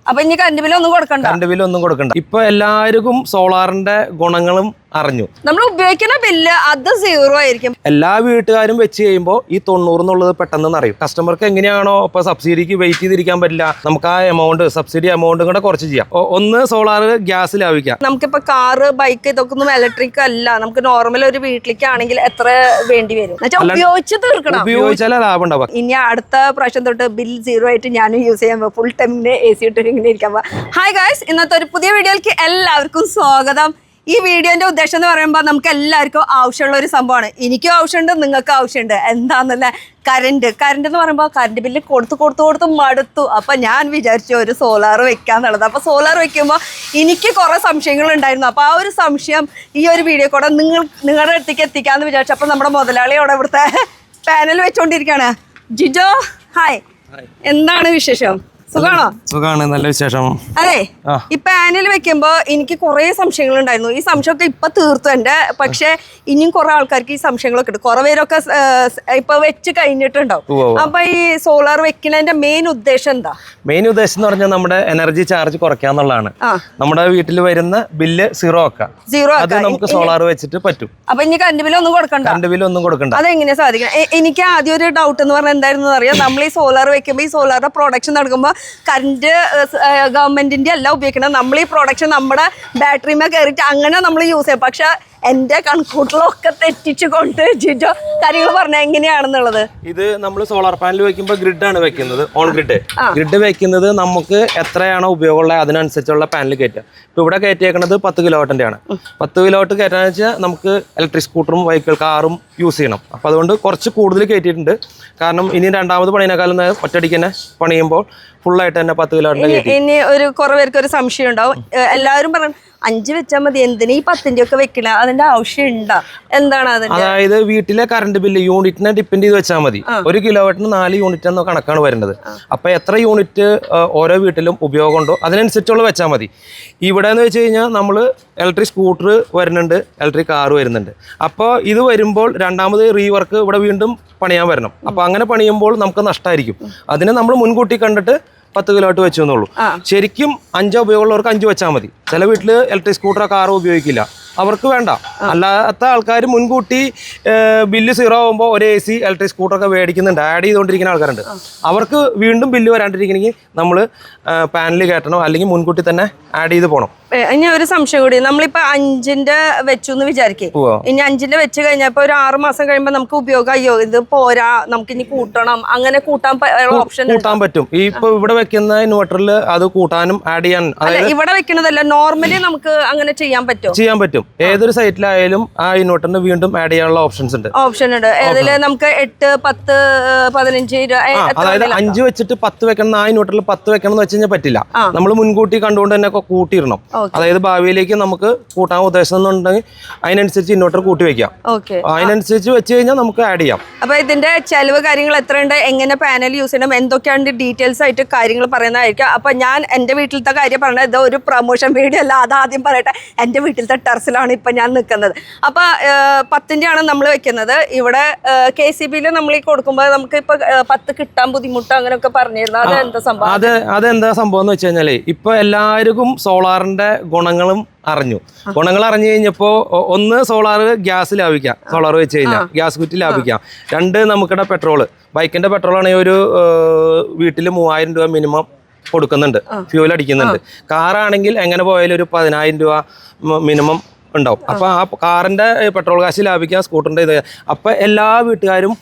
അപ്പൊ ഇനി current bill ഒന്നും കൊടുക്കണ്ട. ഇപ്പൊ എല്ലാവർക്കും സോളാറിന്റെ ഗുണങ്ങളും അറിഞ്ഞു. നമ്മൾ ഉപയോഗിക്കുന്ന ബില്ല് അത് 0 ആയിരിക്കും. എല്ലാ വീട്ടുകാരും വെച്ച് കഴിയുമ്പോൾ ഈ 90 എന്നുള്ളത് പെട്ടെന്ന് അറിയും. കസ്റ്റമർക്ക് എങ്ങനെയാണോ ഇപ്പൊ സബ്സിഡിക്ക് വെയിറ്റ് ചെയ്തിരിക്കാൻ പറ്റില്ല, നമുക്ക് ആ എമൗണ്ട് സബ്സിഡി എമൗണ്ട് കൂടെ കുറച്ച് ചെയ്യാം. ഒന്ന് സോളാർ ഗ്യാസ് ലാഭിക്കാം. നമുക്കിപ്പോ കാറ് ബൈക്ക് ഇതൊക്കെ ഒന്നും ഇലക്ട്രിക് അല്ല. നമുക്ക് നോർമൽ ഒരു വീട്ടിലേക്കാണെങ്കിൽ എത്ര വേണ്ടി വരും ഉപയോഗിച്ച് തീർക്കണം. ഉപയോഗിച്ചാലേ ലാഭം ഉണ്ടാവും. ഇനി അടുത്ത പ്രാവശ്യം തൊട്ട് ബിൽ 0 ആയിട്ട് ഞാൻ യൂസ് ചെയ്യാൻ ഫുൾ ടൈം AC ഇട്ട് ഇങ്ങനെ ഇരിക്കാൻ. ഹായ് ഗായ്സ്, ഇന്നത്തെ ഒരു പുതിയ വീഡിയോയിലേക്ക് എല്ലാവർക്കും സ്വാഗതം. ഈ വീഡിയോന്റെ ഉദ്ദേശം എന്ന് പറയുമ്പോൾ നമുക്ക് എല്ലാവർക്കും ആവശ്യമുള്ള ഒരു സംഭവമാണ്. എനിക്കും ആവശ്യമുണ്ട്, നിങ്ങൾക്ക് ആവശ്യമുണ്ട്. എന്താണെന്നല്ലേ, കറണ്ട് എന്ന് പറയുമ്പോൾ കറണ്ട് ബില്ല് കൊടുത്ത് മടുത്തു. അപ്പം ഞാൻ വിചാരിച്ചു ഒരു സോളാർ വെക്കാന്നുള്ളത്. അപ്പോൾ സോളാർ വെക്കുമ്പോൾ എനിക്ക് കുറേ സംശയങ്ങളുണ്ടായിരുന്നു. അപ്പോൾ ആ ഒരു സംശയം ഈ ഒരു വീഡിയോ കൂടെ നിങ്ങളുടെ അടുത്തേക്ക് എത്തിക്കാമെന്ന് വിചാരിച്ചു. അപ്പോൾ നമ്മുടെ മുതലാളി അവിടെ ഇവിടുത്തെ പാനൽ വെച്ചുകൊണ്ടിരിക്കുകയാണ്. ജിജോ, ഹായ്, എന്താണ് വിശേഷം? സുഖാണ്, നല്ല വിശേഷം. അതെ, ഈ പാനൽ വെക്കുമ്പോ എനിക്ക് കുറെ സംശയങ്ങൾ ഉണ്ടായിരുന്നു. ഈ സംശയമൊക്കെ ഇപ്പൊ തീർത്തു എന്റെ. പക്ഷെ ഇനിയും കുറെ ആൾക്കാർക്ക് ഈ സംശയങ്ങളൊക്കെ ഉണ്ട്. കുറെ പേരൊക്കെ ഇപ്പൊ വെച്ച് കഴിഞ്ഞിട്ടുണ്ടാവും. അപ്പൊ ഈ സോളാർ വെക്കുന്നതിന്റെ മെയിൻ ഉദ്ദേശം എന്താ? മെയിൻ ഉദ്ദേശം എന്ന് പറഞ്ഞാൽ നമ്മുടെ എനർജി ചാർജ് കുറയ്ക്കാന്നുള്ളതാണ്. നമ്മുടെ വീട്ടിൽ വരുന്ന ബില്ല് 0 ആക്കാം. അത് നമുക്ക് സോളാർ വെച്ചിട്ട് പറ്റും. അപ്പൊ ഇനി കറണ്ട് ബില്ല് ഒന്നും കൊടുക്കണ്ട. അതെങ്ങനെയാ സാധിക്കണം? എനിക്ക് ആദ്യം ഒരു ഡൗട്ട് എന്ന് പറഞ്ഞാൽ എന്തായിരുന്നു അറിയാം. നമ്മൾ ഈ സോളാർ വെക്കുമ്പോൾ ഈ സോളാറിന്റെ പ്രൊഡക്ഷൻ നടക്കുമ്പോൾ കറണ്ട് ഗവൺമെന്റിന്റെ അല്ല ഉപയോഗിക്കണം. നമ്മൾ ഈ പ്രൊഡക്ഷൻ നമ്മുടെ ബാറ്ററിമേ കയറിയിട്ട് അങ്ങനെ നമ്മൾ യൂസ് ചെയ്യാം. പക്ഷെ എന്റെ കണക്കൂട്ടിലൊക്കെ തെറ്റിച്ചുകൊണ്ട് ജിജോ കാര്യങ്ങൾ പറഞ്ഞ എങ്ങനെയാണെന്നുള്ളത്. ഇത് നമ്മൾ സോളാർ പാനൽ വെക്കുമ്പോൾ ഗ്രിഡാണ് വെക്കുന്നത്. ഓൺ ഗ്രിഡ് വെക്കുന്നത് നമുക്ക് എത്രയാണോ ഉപയോഗമുള്ളത് അതിനനുസരിച്ചുള്ള പാനൽ കയറ്റുക. ഇപ്പൊ ഇവിടെ കയറ്റിയേക്കുന്നത് 10 കിലോവാട്ടിന്റെ ആണ്. 10 കിലോവാട്ട് കയറ്റാന്ന് വെച്ചാൽ നമുക്ക് ഇലക്ട്രിക് സ്കൂട്ടറും വെഹിക്കിൾ കാറും യൂസ് ചെയ്യണം. അപ്പൊ അതുകൊണ്ട് കുറച്ച് കൂടുതൽ കയറ്റിയിട്ടുണ്ട്. കാരണം ഇനി രണ്ടാമത് പണിയേക്കാളും ഒറ്റയടിക്ക് തന്നെ പണിയുമ്പോൾ ഫുള്ളായിട്ട് തന്നെ 10 കിലോവാട്ടിന്റെ കയറ്റി. ഇനി കുറെ പേർക്ക് ഒരു സംശയം ഉണ്ടാവും. എല്ലാവരും പറഞ്ഞു 5 വെച്ചാൽ മതി, എന്തിനാ ഈ 10ന്റെ ഒക്കെ വെക്കണ, അതിന്റെ ആവശ്യം ഉണ്ടാ? എന്താണ് അത്? അതായത് വീട്ടിലെ കറണ്ട് ബില്ല് യൂണിറ്റിനെ ഡിപ്പെൻഡ് ചെയ്ത് വെച്ചാൽ മതി. 1 കിലോവാട്ടിന് 4 യൂണിറ്റ് എന്ന കണക്കാണ് വരുന്നത്. അപ്പൊ എത്ര യൂണിറ്റ് ഓരോ വീട്ടിലും ഉപയോഗമുണ്ടോ അതിനനുസരിച്ചുള്ള വെച്ചാൽ മതി. ഇവിടെ എന്ന് വെച്ച് കഴിഞ്ഞാൽ നമ്മൾ ഇലക്ട്രിക് സ്കൂട്ടർ വരുന്നുണ്ട്, ഇലക്ട്രിക് കാർ വരുന്നുണ്ട്. അപ്പോൾ ഇത് വരുമ്പോൾ രണ്ടാമത് റീവർക്ക് ഇവിടെ വീണ്ടും പണിയാൻ വരണം. അപ്പൊ അങ്ങനെ പണിയുമ്പോൾ നമുക്ക് നഷ്ടമായിരിക്കും. അതിനെ നമ്മൾ മുൻകൂട്ടി കണ്ടിട്ട് 10 കിലോവാട്ട് വെച്ചു എന്നുള്ളൂ. ശരിക്കും 5 ഉപയോഗമുള്ളവർക്ക് 5 വെച്ചാൽ മതി. ചില വീട്ടിൽ ഇലക്ട്രിക് സ്കൂട്ടറോ കാറോ ഉപയോഗിക്കില്ല, അവർക്ക് വേണ്ട. അല്ലാത്ത ആൾക്കാർ മുൻകൂട്ടി ബില്ല് 0 ആകുമ്പോൾ ഒരു AC ഇലക്ട്രിക് സ്കൂട്ടറൊക്കെ മേടിക്കുന്നുണ്ട്, ആഡ് ചെയ്തുകൊണ്ടിരിക്കുന്ന ആൾക്കാരുണ്ട്. അവർക്ക് വീണ്ടും ബില്ല് വരാണ്ടിരിക്കണമെങ്കിൽ നമ്മൾ പാനൽ കയറ്റണം, അല്ലെങ്കിൽ മുൻകൂട്ടി തന്നെ ആഡ് ചെയ്ത് പോകണം. ഇനി ഒരു സംശയം കൂടി. നമ്മളിപ്പോ 5ന്റെ വെച്ചു എന്ന് വിചാരിക്കേ, ഇനി 5ന്റെ വെച്ച് കഴിഞ്ഞപ്പോ ഒരു 6 മാസം കഴിയുമ്പോൾ നമുക്ക് ഉപയോഗം അയ്യോ ഇത് പോരാ, നമുക്ക് ഇനി കൂട്ടണം, അങ്ങനെ കൂട്ടാൻ പറ്റും. ഈ ഇപ്പൊ ഇവിടെ വെക്കുന്ന ഇൻവെർട്ടറിൽ അത് കൂട്ടാനും ആഡ് ചെയ്യാനും. ഇവിടെ വെക്കുന്നതല്ല, നോർമലി നമുക്ക് അങ്ങനെ ചെയ്യാൻ പറ്റും. ഏതൊരു സൈറ്റിലായാലും ആ ഇൻവെർട്ടറിന് വീണ്ടും ആഡ് ചെയ്യാനുള്ള ഓപ്ഷൻ ഉണ്ട്. ഏതില് നമുക്ക് 8, 10, 15, 20. അതായത് 5 വെച്ചിട്ട് 10 വെക്കണം, ആ ഇൻവെർട്ടറിൽ 10 വെക്കണം എന്ന് വെച്ച് കഴിഞ്ഞാൽ പറ്റില്ല. നമ്മൾ മുൻകൂട്ടി കണ്ടുകൊണ്ട് തന്നെ കൂട്ടിയിടണം. അതായത് ഭാവിയിലേക്ക് നമുക്ക് കൂട്ടാൻ ഉദ്ദേശിക്കുന്നുണ്ടെങ്കിൽ അതിനനുസരിച്ച് ഇൻവെർട്ടർ കൂട്ടി വെക്കാം. അതിനനുസരിച്ച് വെച്ച് കഴിഞ്ഞാൽ നമുക്ക് ആഡ് ചെയ്യാം. അപ്പൊ ഇതിന്റെ ചെലവ് കാര്യങ്ങൾ എത്രയുണ്ട്, എങ്ങനെ പാനൽ യൂസ് ചെയ്യണം, എന്തൊക്കെയാണ് ഡീറ്റെയിൽസ് ആയിട്ട് കാര്യങ്ങൾ പറയുന്നതായിരിക്കും. അപ്പൊ ഞാൻ എന്റെ വീട്ടിലത്തെ കാര്യം പറഞ്ഞത് ഇത് ഒരു പ്രൊമോഷൻ വീഡിയോ അല്ല, അതാദ്യം പറയട്ടെ. എന്റെ വീട്ടിലത്തെ ടെറസിലാണ് ഇപ്പൊ ഞാൻ നിൽക്കുന്നത്. അപ്പൊ 10ന്റെ ആണ് നമ്മൾ വെക്കുന്നത്. ഇവിടെ KCBയിൽ നമ്മൾ ഈ കൊടുക്കുമ്പോൾ നമുക്ക് ഇപ്പൊ 10 കിട്ടാൻ ബുദ്ധിമുട്ട് അങ്ങനെയൊക്കെ പറഞ്ഞിരുന്നു. അതെന്താ സംഭവം? അതെന്താ സംഭവം എന്ന് വെച്ച് കഴിഞ്ഞാല് ഇപ്പൊ എല്ലാവർക്കും സോളാറിന്റെ ഗുണങ്ങളും അറിഞ്ഞു കഴിഞ്ഞപ്പോൾ ഒന്ന് സോളാർ ഗ്യാസ് ലാഭിക്കാം. സോളാർ വെച്ച് കഴിഞ്ഞാൽ ഗ്യാസ് കുറ്റി ലാഭിക്കാം. 2 നമുക്കിടെ പെട്രോള്, ബൈക്കിന്റെ പെട്രോൾ ആണെങ്കിൽ ഒരു വീട്ടിൽ 3000 രൂപ മിനിമം കൊടുക്കുന്നുണ്ട്, ഫ്യൂൽ അടിക്കുന്നുണ്ട്. കാറാണെങ്കിൽ എങ്ങനെ പോയാലും ഒരു 10000 രൂപ മിനിമം ഉണ്ടാവും. അപ്പൊ ആ കാറിന്റെ പെട്രോൾ കാശ് ലാഭിക്കാം, സ്കൂട്ടറിന്റെ ഇത്. അപ്പൊ എല്ലാ വീട്ടുകാരും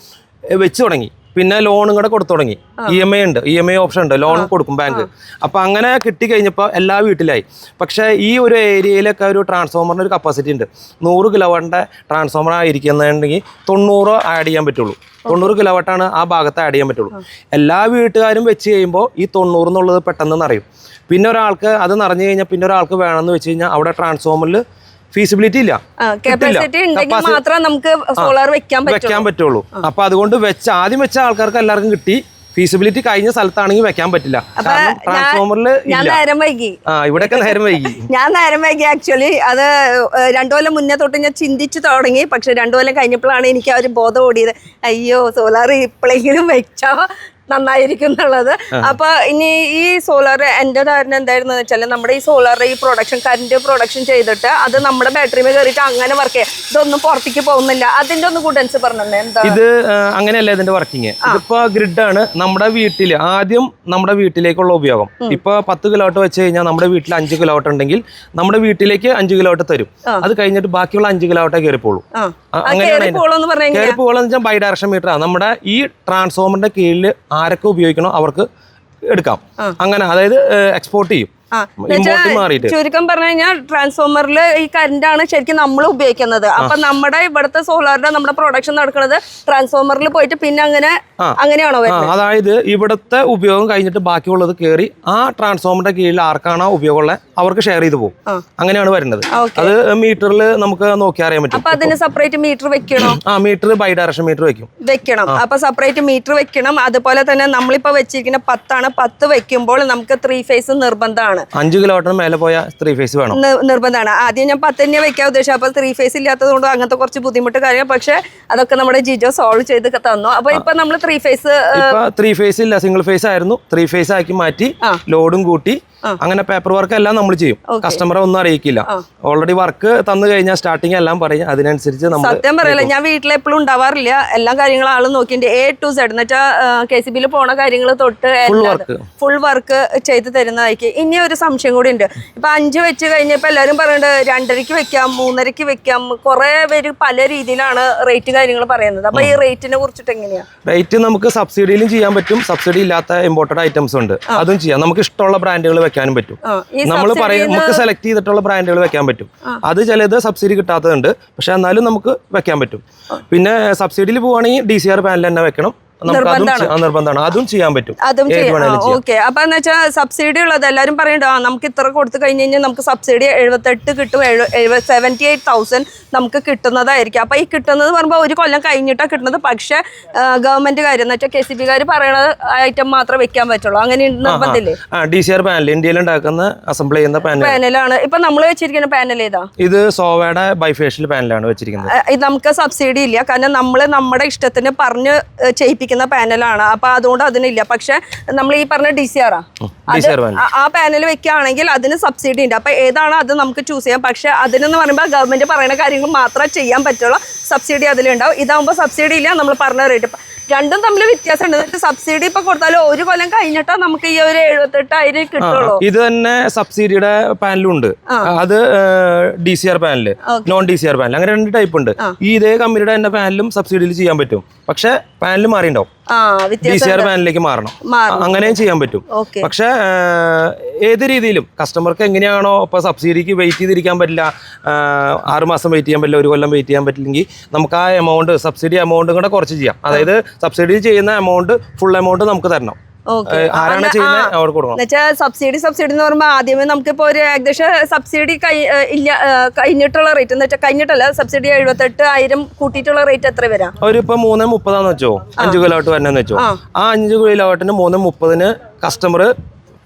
വെച്ച് തുടങ്ങി. പിന്നെ ലോണും കൂടെ കൊടുത്തു തുടങ്ങി. EMI ഉണ്ട്, EMI ഓപ്ഷൻ ഉണ്ട്, ലോൺ കൊടുക്കും ബാങ്ക്. അപ്പൊ അങ്ങനെ കിട്ടിക്കഴിഞ്ഞപ്പോൾ എല്ലാ വീട്ടിലായി. പക്ഷേ ഈ ഒരു ഏരിയയിലൊക്കെ ഒരു ട്രാൻസ്ഫോമറിന് ഒരു കപ്പാസിറ്റി ഉണ്ട്. 100 കിലോവാട്ടിന്റെ ട്രാൻസ്ഫോമർ ആയിരിക്കുന്നുണ്ടെങ്കിൽ 90 ആഡ് ചെയ്യാൻ പറ്റുള്ളൂ. 90 കിലോവാട്ടാണ് ആ ഭാഗത്ത് ആഡ് ചെയ്യാൻ പറ്റുള്ളൂ. എല്ലാ വീട്ടുകാരും വെച്ച് കഴിയുമ്പോൾ ഈ 90 എന്നുള്ളത് പെട്ടെന്ന് നിറയും. പിന്നെ ഒരാൾക്ക് അത് നിറഞ്ഞു കഴിഞ്ഞാൽ പിന്നെ ഒരാൾക്ക് വേണമെന്ന് വെച്ച് കഴിഞ്ഞാൽ അവിടെ ട്രാൻസ്ഫോമറിൽ ഫീസിബിലിറ്റി ഇല്ല, മാത്രം നമുക്ക് സോളാർ വെക്കാൻ പറ്റുള്ളൂ. അപ്പൊ അതുകൊണ്ട് ആദ്യം വെച്ച ആൾക്കാർക്ക് എല്ലാവർക്കും കിട്ടി. ഫീസിബിലിറ്റി കഴിഞ്ഞ സ്ഥലത്താണെങ്കിൽ വെക്കാൻ പറ്റില്ല. ട്രാൻസ്ഫോമറിൽ ഇവിടെയൊക്കെ നേരം വൈകി. ഞാൻ നേരം വൈകി ആക്ച്വലി. അത് 2 കൊല്ലം മുന്നേ തൊട്ട് ഞാൻ ചിന്തിച്ചു തുടങ്ങി. പക്ഷെ 2 കൊല്ലം കഴിഞ്ഞപ്പോഴാണ് എനിക്ക് ആ ഒരു ബോധം ഓടിയത്. അയ്യോ സോളാർ ഇപ്പോഴെങ്കിലും വെച്ചാ നന്നായിരിക്കും എന്നുള്ളത്. അപ്പൊ ഇനി ഈ സോളാർ എന്റെ ധാരണ എന്തായിരുന്നു വെച്ചാൽ നമ്മുടെ ഈ സോളാർ ഈ പ്രൊഡക്ഷൻ കറന്റ് പ്രൊഡക്ഷൻ ചെയ്തിട്ട് അത് നമ്മുടെ ബാറ്ററിമേ കയറിയിട്ട് അങ്ങനെ വർക്ക് ചെയ്യാം. ഇതൊന്നും പുറത്തേക്ക് പോകുന്നില്ല. അതിന്റെ ഒന്ന് ഗുഡൻസ് പറഞ്ഞേ എന്താ ഇത്? അങ്ങനെയല്ല ഇതിന്റെ വർക്കിംഗ്. ഇതിപ്പോ ഗ്രിഡാണ് നമ്മുടെ വീട്ടിൽ ആദ്യം നമ്മുടെ വീട്ടിലേക്കുള്ള ഉപയോഗം. ഇപ്പൊ 10 കിലോട്ട് വെച്ച് കഴിഞ്ഞാൽ നമ്മുടെ വീട്ടിൽ 5 കിലോട്ട് ഉണ്ടെങ്കിൽ നമ്മുടെ വീട്ടിലേക്ക് 5 കിലോട്ട് തരും. അത് കഴിഞ്ഞിട്ട് ബാക്കിയുള്ള 5 കിലോട്ടേ കയറിപ്പോളൂ. അങ്ങനെയാണ് കയറി പോകണമെന്ന് വെച്ചാൽ ബൈ ഡയറക്ഷൻ മീറ്റർ ആണ്. നമ്മുടെ ഈ ട്രാൻസ്ഫോമറിന്റെ കീഴിൽ ആരൊക്കെ ഉപയോഗിക്കണോ അവർക്ക് എടുക്കാം. അങ്ങനെ അതായത് എക്സ്പോർട്ട് ചെയ്യും. ചുരുക്കം പറഞ്ഞു കഴിഞ്ഞാൽ ട്രാൻസ്ഫോമറിൽ ഈ കറന്റ് ആണ് ശരിക്കും നമ്മൾ ഉപയോഗിക്കുന്നത്. അപ്പൊ നമ്മുടെ ഇവിടുത്തെ സോളാറിന്റെ നമ്മുടെ പ്രൊഡക്ഷൻ നടക്കുന്നത് ട്രാൻസ്ഫോമറിൽ പോയിട്ട് പിന്നെ അങ്ങനെയാണോ? അതായത് ഇവിടുത്തെ ഉപയോഗം കഴിഞ്ഞിട്ട് ബാക്കിയുള്ളത് കയറി ആ ട്രാൻസ്ഫോമറിന്റെ കീഴിൽ ആർക്കാണോ ഉപയോഗമുള്ള അവർക്ക് ഷെയർ ചെയ്ത് പോകും. അങ്ങനെയാണ് വരുന്നത്. അത് മീറ്ററിൽ നമുക്ക് നോക്കി അറിയാൻ പറ്റും. അപ്പൊ അതിന് സെപ്പറേറ്റ് മീറ്റർ വെക്കണം. മീറ്റർ ബൈ ഡയറക്ഷൻ മീറ്റർ വെക്കണം. അപ്പൊ സെപ്പറേറ്റ് മീറ്റർ വെക്കണം. അതുപോലെ തന്നെ നമ്മളിപ്പോ വെച്ചിരിക്കുന്ന 10 ആണ്. 10 വെക്കുമ്പോൾ നമുക്ക് 3 ഫേസ് നിർബന്ധമാണ്. 5 കിലോമീറ്റർ മേലെ പോയ 3 ഫേസ് വേണം, നിർബന്ധമാണ്. ആദ്യം ഞാൻ 10 തന്നെ വെക്കാൻ ഉദ്ദേശിച്ചത്. അപ്പൊ 3 ഫേസ് ഇല്ലാത്തത് കൊണ്ട് അങ്ങനത്തെ കുറച്ച് ബുദ്ധിമുട്ട് കാര്യം. പക്ഷെ അതൊക്കെ നമ്മുടെ ജിജോ സോൾവ് ചെയ്ത് തന്നു. അപ്പൊ ഇപ്പൊ നമ്മൾ 3 ഫേസ് ഇല്ല, സിംഗിൾ ഫേസ് ആയിരുന്നു. 3 ഫേസ് ആക്കി മാറ്റി ലോഡും കൂട്ടി അങ്ങനെ പേപ്പർ വർക്ക് എല്ലാം നമ്മൾ ചെയ്യും. കസ്റ്റമറെ ഒന്നും അറിയിക്കില്ല. ഓൾറെഡി വർക്ക് തന്നു കഴിഞ്ഞാൽ സ്റ്റാർട്ടിങ് എല്ലാം പറയും. അതിനനുസരിച്ച് നമ്മൾ സത്യം പറയല്ല, ഞാൻ വീട്ടിൽ എപ്പോഴും ഉണ്ടാവാറില്ല. എല്ലാ കാര്യങ്ങളും ആളും നോക്കിയിട്ട് A to Z എന്ന് വെച്ചാൽ KCBയിൽ പോണ കാര്യങ്ങൾ തൊട്ട് ഫുൾ വർക്ക് ചെയ്ത് തരുന്നതായിരിക്കും. ഇനി ഒരു സംശയം കൂടി ഉണ്ട്. ഇപ്പൊ 5 വെച്ച് കഴിഞ്ഞപ്പോ എല്ലാവരും പറയുന്നുണ്ട് 2:30 വെക്കാം, 3:30 വെക്കാം. കുറെ പേര് പല രീതിയിലാണ് റേറ്റ് കാര്യങ്ങൾ പറയുന്നത്. അപ്പൊ ഈ റേറ്റിനെ കുറിച്ചിട്ട് എങ്ങനെയാ? റേറ്റ് നമുക്ക് സബ്സിഡിയിലും ചെയ്യാൻ പറ്റും. സബ്സിഡി ഇല്ലാത്ത ഇമ്പോർട്ടഡ് ഐറ്റംസ് ഉണ്ട്, അതും ചെയ്യാം. നമുക്ക് ഇഷ്ടമുള്ള ബ്രാൻഡുകൾ വെക്കാനും പറ്റും. നമ്മൾ പറയും നമുക്ക് സെലക്ട് ചെയ്തിട്ടുള്ള ബ്രാൻഡുകൾ വെക്കാൻ പറ്റും. അത് ചിലത് സബ്സിഡി കിട്ടാത്തതുണ്ട്, പക്ഷെ എന്നാലും നമുക്ക് വെക്കാൻ പറ്റും. പിന്നെ സബ്സിഡിയിൽ പോവുകയാണെങ്കിൽ DCR പാനൽ തന്നെ വെക്കണം. നിർബന്ധമാണ്. അതും ചെയ്യാൻ പറ്റും. ഓക്കെ. അപ്പൊ എന്ന് വെച്ചാൽ സബ്സിഡി ഉള്ളത് എല്ലാവരും പറയണ്ട നമുക്ക് ഇത്ര കൊടുത്തു കഴിഞ്ഞ് കഴിഞ്ഞാൽ നമുക്ക് സബ്സിഡി 78 കിട്ടും, 78,000 നമുക്ക് കിട്ടുന്നതായിരിക്കും. അപ്പൊ ഈ കിട്ടുന്നത് പറയുമ്പോൾ ഒരു കൊല്ലം കഴിഞ്ഞിട്ടാണ് കിട്ടുന്നത്. പക്ഷെ ഗവൺമെന്റ് കാര്യം എന്ന് വെച്ചാൽ KCBക്കാർ പറയണ ഐറ്റം മാത്രമേ വെക്കാൻ പറ്റുള്ളൂ. അങ്ങനെ നിർബന്ധമില്ലേ? DCR പാനൽ ഇന്ത്യയിൽ ഉണ്ടാക്കുന്ന അസംബിൾ ചെയ്യുന്ന പാനലാണ്. ഇപ്പൊ നമ്മൾ വെച്ചിരിക്കുന്ന പാനൽ ഏതാ? ഇത് സോവയുടെ ബൈഫേഷ്യൽ പാനലാണ് വെച്ചിരിക്കുന്നത്. ഇത് നമുക്ക് സബ്സിഡി ഇല്ല, കാരണം നമ്മൾ നമ്മുടെ ഇഷ്ടത്തിന് പറഞ്ഞ് ചെയ്യിപ്പിക്കുന്ന പാനലാണ്. അപ്പൊ അതുകൊണ്ട് അതിനില്ല. പക്ഷെ നമ്മൾ ഈ പറഞ്ഞ DCR ആ പാനൽ വെക്കുകയാണെങ്കിൽ അതിന് സബ്സിഡി ഉണ്ട്. അപ്പൊ ഏതാണ് അത് നമുക്ക് ചൂസ് ചെയ്യാം. പക്ഷെ അതിനെന്ന് പറയുമ്പോൾ ഗവൺമെന്റ് പറയുന്ന കാര്യങ്ങൾ മാത്രമേ ചെയ്യാൻ പറ്റുള്ളൂ. സബ്സിഡി അതിലുണ്ടാവും. ഇതാകുമ്പോൾ സബ്സിഡി ഇല്ല. നമ്മൾ പറഞ്ഞ റേറ്റ് രണ്ടും തമ്മിൽ വ്യത്യാസമുണ്ട്. സബ്സിഡി ഇപ്പൊ കൊടുത്താലും ഒരു കൊല്ലം കഴിഞ്ഞിട്ടാ നമുക്ക് ഈ ഒരു 78,000 കിട്ടുള്ളൂ. ഇത് തന്നെ സബ്സിഡിയുടെ പാനലും ഉണ്ട്. അത് DCR panel, non DCR panel, അങ്ങനെ 2 ടൈപ്പ് ഉണ്ട്. ഈ ഇതേ കമ്പനിയുടെ തന്നെ പാനലും സബ്സിഡിയിൽ ചെയ്യാൻ പറ്റും. പക്ഷെ പാനൽ മാറിണ്ടാവും. DCR പാനലിലേക്ക് മാറണം. അങ്ങനെയും ചെയ്യാൻ പറ്റും. പക്ഷെ ഏത് രീതിയിലും കസ്റ്റമർക്ക് എങ്ങനെയാണോ ഇപ്പൊ സബ്സിഡിക്ക് വെയിറ്റ് ചെയ്തിരിക്കാൻ പറ്റില്ല, 6 മാസം വെയിറ്റ് ചെയ്യാൻ പറ്റില്ല, 1 കൊല്ലം വെയിറ്റ് ചെയ്യാൻ പറ്റില്ലെങ്കിൽ നമുക്ക് ആ എമൗണ്ട് സബ്സിഡി എമൗണ്ട് കൂടെ കുറച്ച് ചെയ്യാം. അതായത് സബ്സിഡി ചെയ്യുന്ന എമൗണ്ട് ഫുൾ എമൗണ്ട് നമുക്ക് തരണം. ആരാണ് ചെയ്യുന്നത് അവർക്ക് കൊടുക്കണം. സബ്സിഡി എന്ന് പറയുമ്പോൾ ആദ്യമേ നമുക്കിപ്പോ ഒരു ഏകദേശം സബ്സിഡി കഴിഞ്ഞിട്ടുള്ള റേറ്റ് എന്ന് വെച്ചാൽ കഴിഞ്ഞിട്ടല്ല, സബ്സിഡി 78,000 കൂട്ടിയിട്ടുള്ള റേറ്റ് എത്ര വരാം? ഒരു ഇപ്പൊ 3:30 വെച്ചോ, 5 കിലോട്ട് വരണമെന്ന് വെച്ചോ, ആ 5 കിലോട്ടിന് 3:30 കസ്റ്റമർ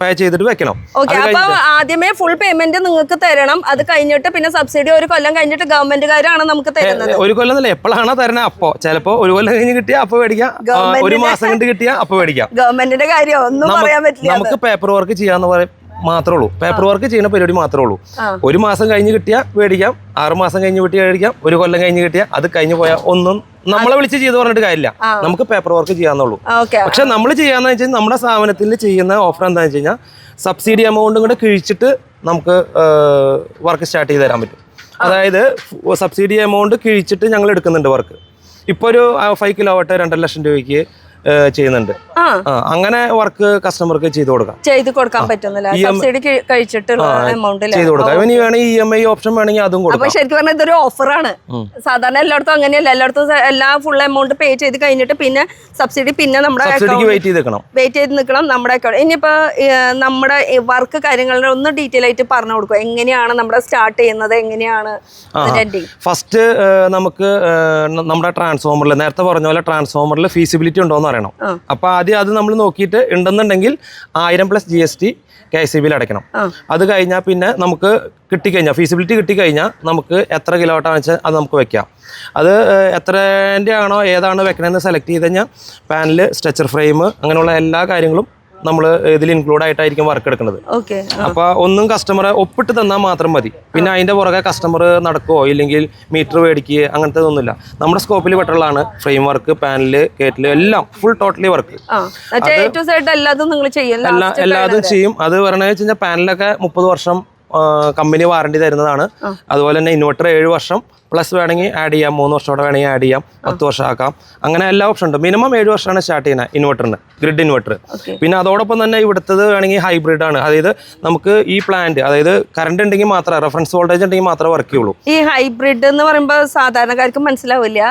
പേ ചെയ്തിട്ട് വെക്കണം. ഓക്കെ. അപ്പൊ ആദ്യമേ ഫുൾ പേയ്മെന്റ് നിങ്ങൾക്ക് തരണം. അത് കഴിഞ്ഞിട്ട് പിന്നെ സബ്സിഡി 1 കൊല്ലം കഴിഞ്ഞിട്ട് ഗവൺമെന്റുകാരാണ് നമുക്ക് തരുന്നത്. 1 കൊല്ലം എന്നല്ല, എപ്പോഴാണോ തരണേ അപ്പോ. ചിലപ്പോ 1 കൊല്ലം കഴിഞ്ഞ് കിട്ടിയാ അപ്പൊ മേടിക്കാം, 1 മാസം കൊണ്ട് കിട്ടിയാ അപ്പൊ മേടിക്കാം. ഗവൺമെന്റിന്റെ കാര്യം ഒന്നും പറയാൻ പറ്റില്ല. നമുക്ക് പേപ്പർ വർക്ക് ചെയ്യാന്ന് പറയും മാത്രമേ ഉള്ളൂ. പേപ്പർ വർക്ക് ചെയ്യുന്ന പരിപാടി മാത്രമേ ഉള്ളൂ. 1 മാസം കഴിഞ്ഞ് കിട്ടിയാൽ മേടിക്കാം, 6 മാസം കഴിഞ്ഞ് കിട്ടിയാൽ മേടിക്കാം, 1 കൊല്ലം കഴിഞ്ഞ് കിട്ടിയാൽ അത് കഴിഞ്ഞ് പോയാൽ ഒന്നും നമ്മളെ വിളിച്ച് ചെയ്ത് പറഞ്ഞിട്ട് കാര്യമില്ല. നമുക്ക് പേപ്പർ വർക്ക് ചെയ്യാന്നുള്ളൂ. പക്ഷെ നമ്മൾ ചെയ്യാന്ന് വെച്ചാൽ നമ്മുടെ സ്ഥാപനത്തിൽ ചെയ്യുന്ന ഓഫർ എന്താണെന്ന് വെച്ച് കഴിഞ്ഞാൽ സബ്സിഡി എമൗണ്ടും കൂടെ കിഴിച്ചിട്ട് നമുക്ക് വർക്ക് സ്റ്റാർട്ട് ചെയ്ത് തരാൻ പറ്റും. അതായത് സബ്സിഡി എമൗണ്ട് കിഴിച്ചിട്ട് ഞങ്ങൾ എടുക്കുന്നുണ്ട് വർക്ക്. ഇപ്പോൾ ഒരു 5 കിലോവാട്ട് 2.5 ലക്ഷം രൂപയ്ക്ക് ചെയ്യുന്നുണ്ട്. അങ്ങനെ വർക്ക് കസ്റ്റമർക്ക് ചെയ്ത് കൊടുക്കാൻ പറ്റുന്നില്ല. സബ്സിഡി കഴിച്ചിട്ടുള്ള എമൗണ്ട് ചെയ്ത് കൊടുക്കാം. ഇനി വേണമെങ്കിൽ EMI ഓപ്ഷൻ വേണമെങ്കിൽ അതും കൊടുക്കാം. അപ്പൊ ശരിക്കും പറഞ്ഞാൽ ഇതൊരു ഓഫറാണ്. സാധാരണ എല്ലായിടത്തും അങ്ങനെയല്ല. എല്ലായിടത്തും എല്ലാ ഫുൾ എമൗണ്ട് പേ ചെയ്ത് കഴിഞ്ഞിട്ട് പിന്നെ സബ്സിഡി പിന്നെ നമ്മുടെ വെയിറ്റ് ചെയ്ത് നിൽക്കണം നമ്മുടെ അക്കൗണ്ട്. ഇനിയിപ്പോ നമ്മുടെ വർക്ക് കാര്യങ്ങളുടെ ഒന്ന് ഡീറ്റെയിൽ ആയിട്ട് പറഞ്ഞു കൊടുക്കുക. എങ്ങനെയാണ് നമ്മുടെ സ്റ്റാർട്ട് ചെയ്യുന്നത്, എങ്ങനെയാണ് ഫസ്റ്റ് നമുക്ക് നമ്മുടെ ട്രാൻസ്ഫോമറിൽ നേരത്തെ പറഞ്ഞ പോലെ ട്രാൻസ്ഫോമറിൽ ഫീസിബിലിറ്റി ഉണ്ടോ അറിയണം. അപ്പൊ ആദ്യം അത് നമ്മൾ നോക്കിയിട്ട് ഉണ്ടെന്നുണ്ടെങ്കിൽ 1000 + GST KCBയിൽ അടയ്ക്കണം. അത് കഴിഞ്ഞാൽ പിന്നെ നമുക്ക് കിട്ടിക്കഴിഞ്ഞാൽ ഫീസിബിലിറ്റി കിട്ടിക്കഴിഞ്ഞാൽ നമുക്ക് എത്ര കിലോവാട്ടാണെന്ന് വെച്ചാൽ അത് നമുക്ക് വെക്കാം. അത് എത്രേൻ്റെ ആണോ ഏതാണ് വെക്കണമെന്ന് സെലക്ട് ചെയ്ത് കഴിഞ്ഞാൽ പാനൽ, സ്ട്രെച്ചർ ഫ്രെയിം, അങ്ങനെയുള്ള എല്ലാ കാര്യങ്ങളും നമ്മൾ ഇതിൽ ഇൻക്ലൂഡ് ആയിട്ടായിരിക്കും വർക്ക് എടുക്കുന്നത്. അപ്പോൾ ഒന്നും കസ്റ്റമറെ ഒപ്പിട്ട് തന്നാൽ മാത്രം മതി. പിന്നെ അതിൻ്റെ പുറകെ കസ്റ്റമർ നടക്കുകയോ ഇല്ലെങ്കിൽ മീറ്റർ മേടിക്കുകയോ അങ്ങനത്തെ ഒന്നുമില്ല. നമ്മുടെ സ്കോപ്പിൽ പെട്ടുള്ളതാണ് ഫ്രെയിം വർക്ക്, പാനല്, കേറ്റില് എല്ലാം ഫുൾ ടോട്ടലി വർക്ക്. എല്ലാതും ചെയ്യും. അത് പറഞ്ഞതെന്ന് വെച്ച് കഴിഞ്ഞാൽ പാനലൊക്കെ 30 വർഷം കമ്പനി വാറണ്ടി തരുന്നതാണ്. അതുപോലെ തന്നെ ഇൻവെർട്ടർ 7 വർഷം പ്ലസ് വേണമെങ്കിൽ ആഡ് ചെയ്യാം, 3 വർഷത്തോടെ വേണമെങ്കിൽ ആഡ് ചെയ്യാം, 10 വർഷം ആക്കാം. അങ്ങനെ എല്ലാ ഓപ്ഷൻ ഉണ്ട്. മിനിമം 7 വർഷമാണ് സ്റ്റാർട്ട് ചെയ്യുന്നത് ഇൻവെർട്ടറിന്, ഗ്രിഡ് ഇൻവെർട്ടർ. പിന്നെ അതോടൊപ്പം തന്നെ ഇവിടുത്തത് വേണമെങ്കിൽ ഹൈബ്രിഡ് ആണ്. അതായത് നമുക്ക് ഈ പ്ലാന്റ്, അതായത് കറണ്ട് ഉണ്ടെങ്കിൽ മാത്രമേ, റെഫറൻസ് വോൾട്ടേജ് ഉണ്ടെങ്കിൽ മാത്രമേ വർക്ക് ചെയ്യുള്ളൂ. ഈ ഹൈബ്രിഡ് എന്ന് പറയുമ്പോൾ സാധാരണക്കാർക്ക് മനസ്സിലാവില്ല.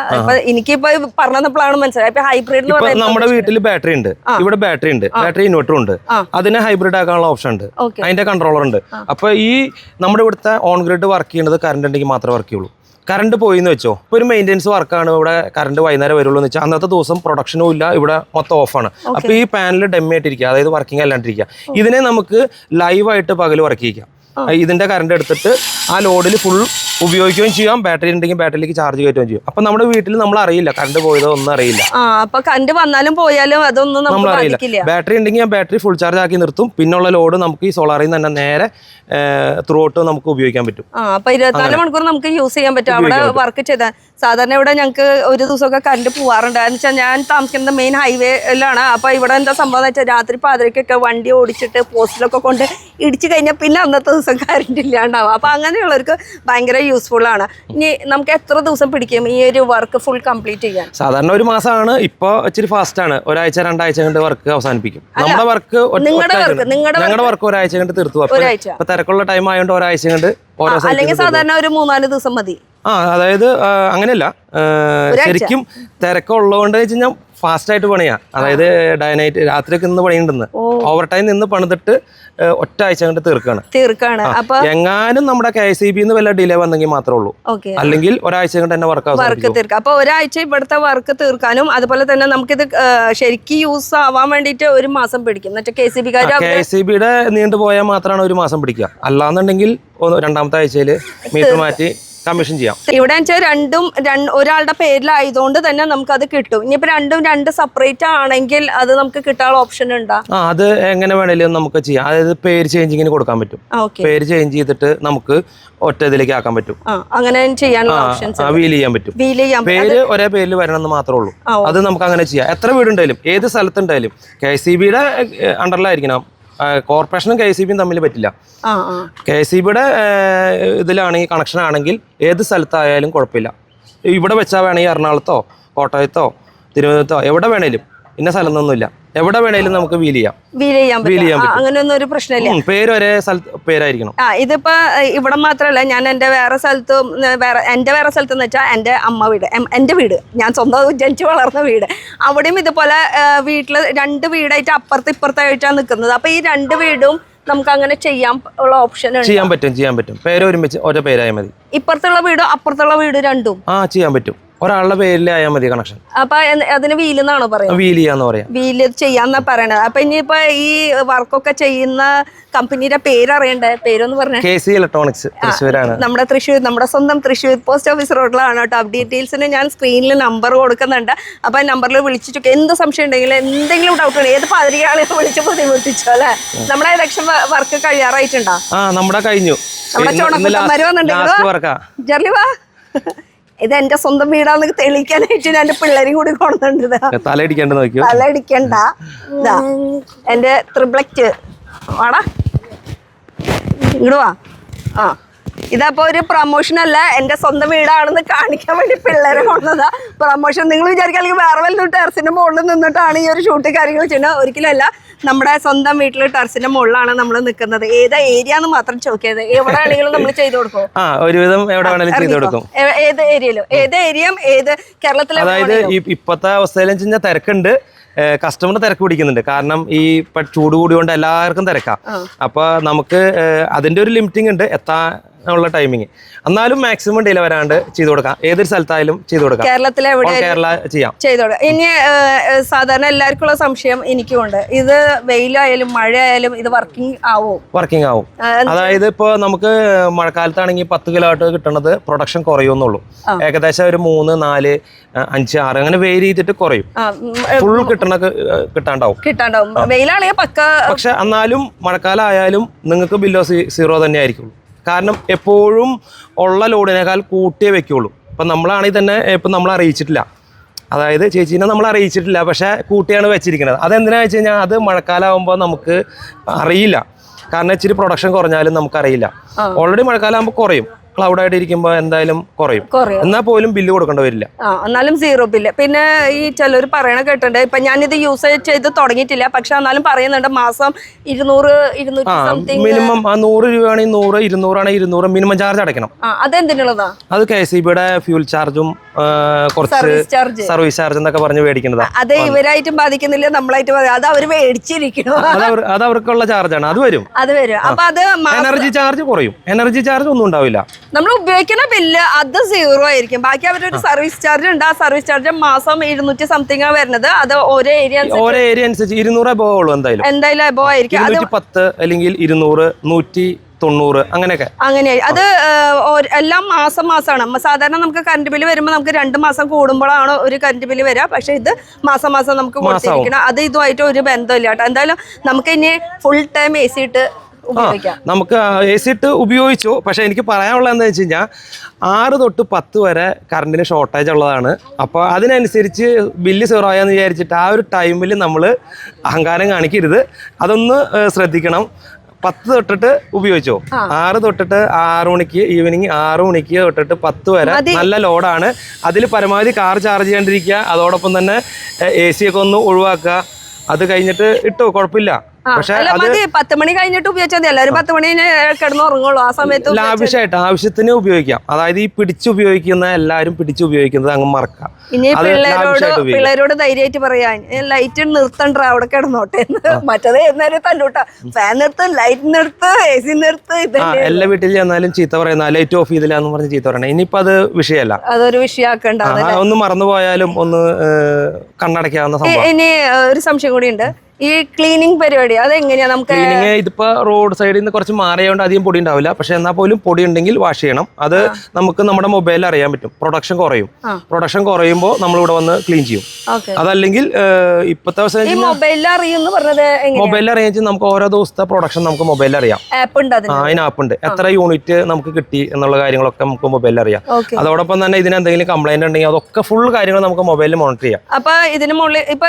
എനിക്കിപ്പോ പറഞ്ഞപ്പോഴാണ് മനസ്സിലായത്. ഹൈബ്രിഡ് നമ്മുടെ വീട്ടിൽ ബാറ്ററി ഉണ്ട്, ഇവിടെ ബാറ്ററി ഉണ്ട്, ബാറ്ററി ഇൻവെർട്ടർ ഉണ്ട്. അതിനെ ഹൈബ്രിഡ് ആക്കാനുള്ള ഓപ്ഷൻ ഉണ്ട്, അതിന്റെ കൺട്രോളർ ഉണ്ട്. അപ്പൊ ഈ നമ്മുടെ ഇവിടുത്തെ ഓൺ ഗ്രിഡ് വർക്ക് ചെയ്യുന്നത് കറണ്ട് ഉണ്ടെങ്കിൽ മാത്രമേ വർക്ക് ചെയ്യുള്ളൂ. കറണ്ട് പോയി എന്ന് വെച്ചോ, ഇപ്പോൾ ഒരു മെയിൻ്റെനൻസ് വർക്കാണ്, ഇവിടെ കറണ്ട് വൈകുന്നേരം വരുള്ളൂ എന്ന് വെച്ചാൽ അന്നത്തെ ദിവസം പ്രൊഡക്ഷനും ഇല്ല, ഇവിടെ മൊത്തം ഓഫാണ്. അപ്പോൾ ഈ പാനൽ ഡെമ്മി ആയിട്ടിരിക്കുക, അതായത് വർക്കിംഗ് അല്ലാണ്ടിരിക്കുക. ഇതിനെ നമുക്ക് ലൈവായിട്ട് പകൽ വർക്ക് ചെയ്യിക്കാം. ഇതിന്റെ കറണ്ട് എടുത്തിട്ട് ആ ലോഡിൽ ഫുൾ ഉപയോഗിക്കുകയും ചെയ്യാം. ബാറ്ററി ഉണ്ടെങ്കിൽ ബാറ്ററിയിലേക്ക് ചാർജ് കയറ്റുകയും ചെയ്യും. അപ്പൊ നമ്മുടെ വീട്ടിൽ നമ്മൾ അറിയില്ല കറണ്ട് പോയതോ ഒന്നും അറിയില്ല. കറണ്ട് വന്നാലും പോയാലും അതൊന്നും നമ്മൾ അറിയില്ല. ബാറ്ററി ഉണ്ടെങ്കിൽ ഞാൻ ബാറ്ററി ഫുൾ ചാർജ് ആക്കി നിർത്തും. പിന്നുള്ള ലോഡ് നമുക്ക് ഈ സോളാറിൽ നിന്ന് തന്നെ നേരെ ത്രൂ ഔട്ട് നമുക്ക് ഉപയോഗിക്കാൻ പറ്റും. അപ്പൊ 24 മണിക്കൂർ നമുക്ക് യൂസ് ചെയ്യാൻ പറ്റും അവിടെ വർക്ക് ചെയ്താൽ. സാധാരണ ഇവിടെ ഞങ്ങൾക്ക് ഒരു ദിവസമൊക്കെ കറണ്ട് പോവാറുണ്ട്. എന്ന് വെച്ചാൽ ഞാൻ താമസിക്കുന്നത് മെയിൻ ഹൈവേയിലാണ്. അപ്പൊ ഇവിടെ എന്താ സംഭവം എന്ന് വെച്ചാൽ രാത്രി പാതിരക്കൊക്കെ വണ്ടി ഓടിച്ചിട്ട് പോസ്റ്റിലൊക്കെ കൊണ്ട് ഇടിച്ചു കഴിഞ്ഞാൽ പിന്നെ അന്നത്തെ ദിവസം കറണ്ട് ഇല്ലാണ്ടാവും. അപ്പൊ അങ്ങനെയുള്ളവർക്ക് ഭയങ്കര യൂസ്ഫുൾ ആണ്. ഇനി നമുക്ക് എത്ര ദിവസം പിടിക്കും ഈ ഒരു വർക്ക് ഫുൾ കംപ്ലീറ്റ് ചെയ്യാൻ? സാധാരണ ഒരു മാസമാണ്. ഇപ്പൊ ഇച്ചിരി ഫാസ്റ്റ് ആണ്. ഒരാഴ്ച 2 ആഴ്ച കൊണ്ട് വർക്ക് അവസാനിപ്പിക്കും. നമ്മുടെ വർക്ക് ഞങ്ങളുടെ വർക്ക് ഒരാഴ്ച കൊണ്ട് തീർത്തു. ഇപ്പൊ തിരക്കുള്ള ടൈം ആയതുകൊണ്ട് ഒരാഴ്ച കൊണ്ട് അല്ലെങ്കിൽ സാധാരണ ഒരു 3-4 ദിവസം മതി. അതായത് അങ്ങനെയല്ല, ശരിക്കും തിരക്കുള്ളതുകൊണ്ട് വെച്ച് കഴിഞ്ഞാൽ ഫാസ്റ്റ് ആയിട്ട് പണിയാ. അതായത് ഡേ നൈറ്റ് രാത്രിയൊക്കെ നിന്ന് പണിയുണ്ടെന്ന് ഓവർ ടൈം നിന്ന് പണിതിട്ട് ഒറ്റ ആഴ്ച കൊണ്ട് തീർക്കാണ്. എങ്ങാനും നമ്മുടെ KCB വല്ല ഡിലേ വന്നെങ്കിൽ മാത്രമേ ഉള്ളൂ, അല്ലെങ്കിൽ ഒരാഴ്ച കൊണ്ട് തന്നെ വർക്ക് തീർക്കാം. അപ്പൊ ഒരാഴ്ച ഇവിടുത്തെ വർക്ക് തീർക്കാനും അതുപോലെ തന്നെ നമുക്കിത് ശരിക്കും യൂസ് ആവാൻ വേണ്ടിട്ട് 1 മാസം പിടിക്കും. KCBയുടെ നീണ്ടുപോയാൽ മാത്രമാണ് 1 മാസം പിടിക്കുക. അല്ലാന്നുണ്ടെങ്കിൽ രണ്ടാമത്തെ ആഴ്ചയിൽ മീറ്റർ മാറ്റി കമ്മീഷൻ ചെയ്യാം. ഇവിടെ രണ്ടും ഒരാളുടെ പേരിലായതുകൊണ്ട് തന്നെ നമുക്ക് അത് കിട്ടും. ഇനിയിപ്പോ രണ്ട് സെപ്പറേറ്റ് ആണെങ്കിൽ അത് നമുക്ക് കിട്ടാനുള്ള ഓപ്ഷൻ ഉണ്ടോ? അത് എങ്ങനെ വേണേലും നമുക്ക് ചെയ്യാം. അതായത് പേര് ചേഞ്ചിങ്ങിന് കൊടുക്കാൻ പറ്റും. പേര് ചേഞ്ച് ചെയ്തിട്ട് നമുക്ക് ഒറ്റ ഇതിലേക്ക് ആക്കാൻ പറ്റും. അങ്ങനെ ചെയ്യാനുള്ള ഓപ്ഷൻസ് വീൽ ചെയ്യാൻ പറ്റും. പേര് ഒരേ പേരിൽ വരണമെന്ന് മാത്രമേ ഉള്ളൂ. അത് നമുക്ക് അങ്ങനെ ചെയ്യാം. എത്ര വീടുണ്ടായാലും ഏത് സ്ഥലത്തുണ്ടായാലും KCBയുടെ അണ്ടറിലായിരിക്കണം. കോർപ്പറേഷനും KCBയും തമ്മിൽ പറ്റില്ല. KCBയുടെ ഇതിലാണെങ്കിൽ കണക്ഷൻ ആണെങ്കിൽ ഏത് സ്ഥലത്തായാലും കുഴപ്പമില്ല. ഇവിടെ വെച്ചാൽ വേണമെങ്കിൽ എറണാകുളത്തോ കോട്ടയത്തോ തിരുവനന്തപുരത്തോ എവിടെ വേണേലും, ഇന്ന സ്ഥലം ഒന്നുമില്ല, എവിടെ വേണേലും നമുക്ക് വീൽ ചെയ്യാൻ പറ്റും. അങ്ങനെയൊന്നും ഒരു പ്രശ്നമില്ല. പേര് ഒരേ സ്ഥലത്ത് പേരായിരിക്കണം. ഇതിപ്പോ ഇവിടെ മാത്രല്ല, ഞാൻ എന്റെ വേറെ സ്ഥലത്ത് എന്ന് വെച്ചാൽ എന്റെ അമ്മ വീട്, എന്റെ വീട്, ഞാൻ സ്വന്തം ജനിച്ചു വളർന്ന വീട്, അവിടെയും ഇതുപോലെ വീട്ടില് 2 വീടായിട്ട് അപ്പുറത്ത് ഇപ്പുറത്തായിട്ടാണ് നിൽക്കുന്നത്. അപ്പൊ ഈ 2 വീടും നമുക്ക് അങ്ങനെ ചെയ്യാൻ ഉള്ള ഓപ്ഷൻ ചെയ്യാൻ പറ്റും. പേര് ഒരുമിച്ച് ഒരേ പേരായാൽ മതി. ഇപ്പുറത്തുള്ള വീടും അപ്പുറത്തുള്ള വീട് രണ്ടും ചെയ്യാൻ പറ്റും. ഒരാളുടെ പേരിലായാൽ മതി കണക്ഷൻ. അപ്പൊ അതിന് വീലെന്നാണോ പറയുന്നത്? വീൽ ചെയ്യാന്ന് പറയാം. വീല് ചെയ്യാന്നാ പറയണത്. അപ്പൊ ഇനിയിപ്പോ ഈ വർക്കൊക്കെ ചെയ്യുന്ന കമ്പനിയുടെ പേര് അറിയണ്ടേ? പേരൊന്ന് പറഞ്ഞേ. KC ഇലക്ട്രോണിക്സ്, തൃശ്ശൂരാണ്. നമ്മുടെ സ്വന്തം തൃശ്ശൂർ പോസ്റ്റ് ഓഫീസ് റോഡിലാണ് കേട്ടോ. ഡീറ്റെയിൽസിന് ഞാൻ സ്ക്രീനിൽ നമ്പർ കൊടുക്കുന്നുണ്ട്. അപ്പൊ ആ നമ്പറിൽ വിളിച്ചിട്ട് എന്ത് സംശയം ഉണ്ടെങ്കിലും എന്തെങ്കിലും ഡൗട്ട് ഉണ്ടെങ്കിൽ ഏത് പാതിരിയാളെയും വിളിച്ച് ബുദ്ധിമുട്ടിച്ചോ അല്ലെ? നമ്മുടെ ഇലക്ഷൻ വർക്ക് കഴിയാറായിട്ടുണ്ടോ? നമ്മുടെ കഴിഞ്ഞു. നമ്മുടെ ചോണക്കുട്ടന്മാര് വന്നിട്ടുണ്ടെങ്കിൽ ജർലിവാ, ഇത് എന്റെ സ്വന്തം വീടാന്ന് തെളിയിക്കാനായിട്ട് ഞാൻ എന്റെ പിള്ളേരും കൂടി കൊണ്ടുണ്ട്. തലയിടിക്കണ്ട. എന്റെ ത്രിബ്ലക്റ്റ് വാടാ, ഇങ്ങോട്ട് വാ. ഇതപ്പോ ഒരു പ്രൊമോഷൻ അല്ല, എന്റെ സ്വന്തം വീടാണെന്ന് കാണിക്കാൻ വേണ്ടി പിള്ളേരെ കൊണ്ടതാ പ്രൊമോഷൻ. നിങ്ങൾ വിചാരിക്കുകയാണെങ്കിൽ വേറെ വല്ല ടെറസിന്റെ മുകളിൽ നിന്നിട്ടാണ് ഈ ഒരു ഷൂട്ട് കാര്യങ്ങൾ ചെയ്യുന്നത്. ഒരിക്കലല്ല, നമ്മുടെ സ്വന്തം വീട്ടിൽ ടെറസിന്റെ മുകളിലാണ് നമ്മൾ നിൽക്കുന്നത്. ഏതാ ഏരിയ എന്ന് മാത്രം ചോദിക്കരുത്, എവിടെ ആണെങ്കിലും നമ്മൾ ചെയ്തു കൊടുക്കും. ഏത് ഏരിയയിലും, ഏത് ഏരിയയും ഏത് കേരളത്തിലെ. അതായത് ഇപ്പത്തെ അവസ്ഥയിൽ തിരക്കുണ്ട്, കസ്റ്റമർ തിരക്ക് പിടിക്കുന്നുണ്ട്. കാരണം ഈ ചൂട് കൂടിയോണ്ട് എല്ലാവർക്കും തിരക്കാം. അപ്പൊ നമുക്ക് അതിന്റെ ഒരു ലിമിറ്റിംഗ് ഉണ്ട്. ഉള്ള ടൈമിങ്. എന്നാലും മാക്സിമം ഡിലേ വരാണ്ട് ചെയ്തു കൊടുക്കാം. ഏതൊരു സ്ഥലത്തായാലും ചെയ്തു കൊടുക്കാം. കേരളത്തിലെ കേരള ചെയ്യാം. ചെയ്തു കൊടുക്കാം. ഇനി സാധാരണ എല്ലാവർക്കും ഉള്ള സംശയം എനിക്കും ഉണ്ട്, ഇത് വെയിലായാലും മഴയായാലും ഇത് വർക്കിംഗ് ആവും. അതായത് ഇപ്പൊ നമുക്ക് മഴക്കാലത്താണെങ്കിൽ 10 കിലോ ആയിട്ട് കിട്ടുന്നത് പ്രൊഡക്ഷൻ കുറയുമെന്നുള്ളൂ. ഏകദേശം ഒരു 3, 4, 5, 6 അങ്ങനെ വെയിൽ ചെയ്തിട്ട് കുറയും. ഫുൾ കിട്ടാണ്ടാവും. വെയിലാണെങ്കിൽ പക്ക. പക്ഷെ എന്നാലും മഴക്കാലം ആയാലും നിങ്ങൾക്ക് ബില്ലോ സീറോ തന്നെ ആയിരിക്കുള്ളൂ. കാരണം എപ്പോഴും ഉള്ള ലോഡിനേക്കാൾ കൂട്ടിയേ വെക്കുള്ളൂ. ഇപ്പം നമ്മളാണെങ്കിൽ തന്നെ ഇപ്പം നമ്മൾ അറിയിച്ചിട്ടില്ല, അതായത് ചേച്ചീനെ നമ്മൾ അറിയിച്ചിട്ടില്ല, പക്ഷേ കൂട്ടിയാണ് വെച്ചിരിക്കുന്നത്. അതെന്തിനാണെന്ന് വെച്ച് കഴിഞ്ഞാൽ അത് മഴക്കാലമാകുമ്പോൾ നമുക്ക് അറിയില്ല. കാരണം ഇച്ചിരി പ്രൊഡക്ഷൻ കുറഞ്ഞാലും നമുക്കറിയില്ല. ഓൾറെഡി മഴക്കാലം ആകുമ്പോൾ കുറയും, ക്ലൗഡായിട്ട് ഇരിക്കുമ്പോൾ എന്തായാലും കുറയും. എന്നാൽ പോലും ബില്ല് കൊടുക്കേണ്ടി വരില്ല. എന്നാലും സീറോ ബില്ല്. പിന്നെ ഈ ചിലർ പറയണ കേട്ടിട്ടുണ്ട്, ഇപ്പൊ ഞാനിത് യൂസ് ചെയ്ത് തുടങ്ങിയിട്ടില്ല, പക്ഷെ എന്നാലും പറയുന്നുണ്ട് മാസം 200, 200 സംതിങ് മിനിമം. 100 രൂപയാണെങ്കിൽ 100, 200 ആണെങ്കിൽ 200 മിനിമം ചാർജ് അടയ്ക്കണം. അതെന്തിനുള്ളതാ? അത് KSEBിയുടെ ഫ്യൂൽ ചാർജും കുറച്ച് സർവീസ് ചാർജ് എന്നൊക്കെ പറഞ്ഞ് മേടിക്കുന്നതാ. അത് ഇവരായിട്ടും ബാധിക്കുന്നില്ല, നമ്മളായിട്ട് അത് അവര് മേടിച്ചിരിക്കണം. അത് അവർക്കുള്ള ചാർജാണ്. അത് വരും. അപ്പൊ അത് എനർജി ചാർജ് കുറയും. എനർജി ചാർജ് ഒന്നും ഉണ്ടാവില്ല. നമ്മൾ ഉപയോഗിക്കുന്ന ബില്ല് അത് സീറോ ആയിരിക്കും. ബാക്കി അവരൊരു സർവീസ് ചാർജ് ഉണ്ട്. ആ സർവീസ് ചാർജ് മാസം 200 സംതിങ് വരുന്നത്. അത് ഓരോ ഏരിയ അനുസരിച്ച് 200 എബോ ഉള്ളൂ. എന്തായാലും എബോ ആയിരിക്കും. 210 അല്ലെങ്കിൽ 200, 190 അങ്ങനെയൊക്കെ. അത് എല്ലാം മാസമാണ്. സാധാരണ നമുക്ക് കറണ്ട് ബില്ല് വരുമ്പോൾ നമുക്ക് 2 മാസം കൂടുമ്പോഴാണ് ഒരു കറണ്ട് ബില്ല് വരിക. പക്ഷെ ഇത് മാസം നമുക്ക് കൊടുത്തിരിക്കണം. അത് ഇതുമായിട്ട് ഒരു ബന്ധമില്ല കേട്ടോ. എന്തായാലും നമുക്ക് ഇനി ഫുൾ ടൈം AC ഇട്ട് നമുക്ക് AC ഇട്ട് ഉപയോഗിച്ചു. പക്ഷെ എനിക്ക് പറയാനുള്ളത് എന്താ വെച്ച് കഴിഞ്ഞാൽ 6 തൊട്ട് 10 വരെ കറണ്ടിന് ഷോർട്ടേജ് ഉള്ളതാണ്. അപ്പോൾ അതിനനുസരിച്ച് ബില്ല് സീറോ ആയെന്ന് വിചാരിച്ചിട്ട് ആ ഒരു ടൈമിൽ നമ്മൾ അഹങ്കാരം കാണിക്കരുത്. അതൊന്ന് ശ്രദ്ധിക്കണം. 10 തൊട്ടിട്ട് ഉപയോഗിച്ചോ. 6 തൊട്ടിട്ട് 6 മണിക്ക് ഈവനിങ് 6 മണിക്ക് തൊട്ടിട്ട് 10 വരെ നല്ല ലോഡാണ്. അതിൽ പരമാവധി കാർ ചാർജ് ചെയ്യാണ്ടിരിക്കുക. അതോടൊപ്പം തന്നെ AC ഒക്കെ ഒന്ന് ഒഴിവാക്കുക. അത് കഴിഞ്ഞിട്ട് ഇട്ടോ, കുഴപ്പമില്ല. പക്ഷെ 10 മണി കഴിഞ്ഞിട്ട് ഉപയോഗിച്ചാൽ മതി. എല്ലാവരും 10 മണി കിടന്ന് ഉറങ്ങുള്ളൂ. ആ സമയത്ത് ലാവിഷായിട്ട് ആവശ്യത്തിന് ഉപയോഗിക്കാം. അതായത് ഈ പിടിച്ചുപയോഗിക്കുന്ന എല്ലാവരും പിടിച്ചുപയോഗിക്കുന്നത് അങ്ങ് മറക്കാം. ഇനി പിള്ളേരോട് ധൈര്യമായിട്ട് പറയാൻ ലൈറ്റ് നിർത്തണ്ട, അവിടെ കിടന്നോട്ടെ. മറ്റേത് എന്നേരം തല്ലൂട്ടാ, ഫാൻ നിർത്ത്, ലൈറ്റ് നിർത്ത്, AC നിർത്ത്. എല്ലാ വീട്ടിൽ ചെന്നാലും ചീത്ത പറയുന്ന ലൈറ്റ് ഓഫ് ചെയ്തില്ല എന്ന് പറഞ്ഞ് ചീത്ത പറയണേ. ഇനിയിപ്പോ അത് വിഷയമല്ല. അതൊരു വിഷയമാക്കണ്ട. ഒന്ന് മറന്നുപോയാലും ഒന്ന് കണ്ണടയ്ക്കാവുന്ന സംഭവം. ഇനി ഒരു സംശയം കൂടി ഉണ്ട്. ഈ ക്ലീനിങ് പരിപാടി അതെങ്ങനെയാ? നമുക്ക് ഇതിപ്പോ റോഡ് സൈഡിൽ നിന്ന് കുറച്ച് മാറിയോണ്ട് അധികം പൊടി ഉണ്ടാവില്ല. പക്ഷെ എന്നാൽ പോലും പൊടി ഉണ്ടെങ്കിൽ വാഷ് ചെയ്യണം. അത് നമുക്ക് നമ്മുടെ മൊബൈലിൽ അറിയാൻ പറ്റും. പ്രൊഡക്ഷൻ കുറയുമ്പോൾ നമ്മൾ ഇവിടെ വന്ന് ക്ലീൻ ചെയ്യും. അതല്ലെങ്കിൽ ഇപ്പത്തെ മൊബൈലിൽ അറിയാൻ നമുക്ക് ഓരോ ദിവസത്തെ പ്രൊഡക്ഷൻ നമുക്ക് മൊബൈലിൽ അറിയാം. അതിന് ആപ്പ് ഉണ്ട്. എത്ര യൂണിറ്റ് നമുക്ക് കിട്ടി എന്നുള്ള കാര്യങ്ങളൊക്കെ നമുക്ക് മൊബൈലിൽ അറിയാം. അതോടൊപ്പം തന്നെ ഇതിന് എന്തെങ്കിലും കംപ്ലൈന്റ് ഉണ്ടെങ്കിൽ അതൊക്കെ ഫുൾ കാര്യങ്ങൾ നമുക്ക് മൊബൈലിൽ മോണിറ്റർ ചെയ്യാം. അപ്പൊ ഇതിന് മുകളിൽ ഇപ്പൊ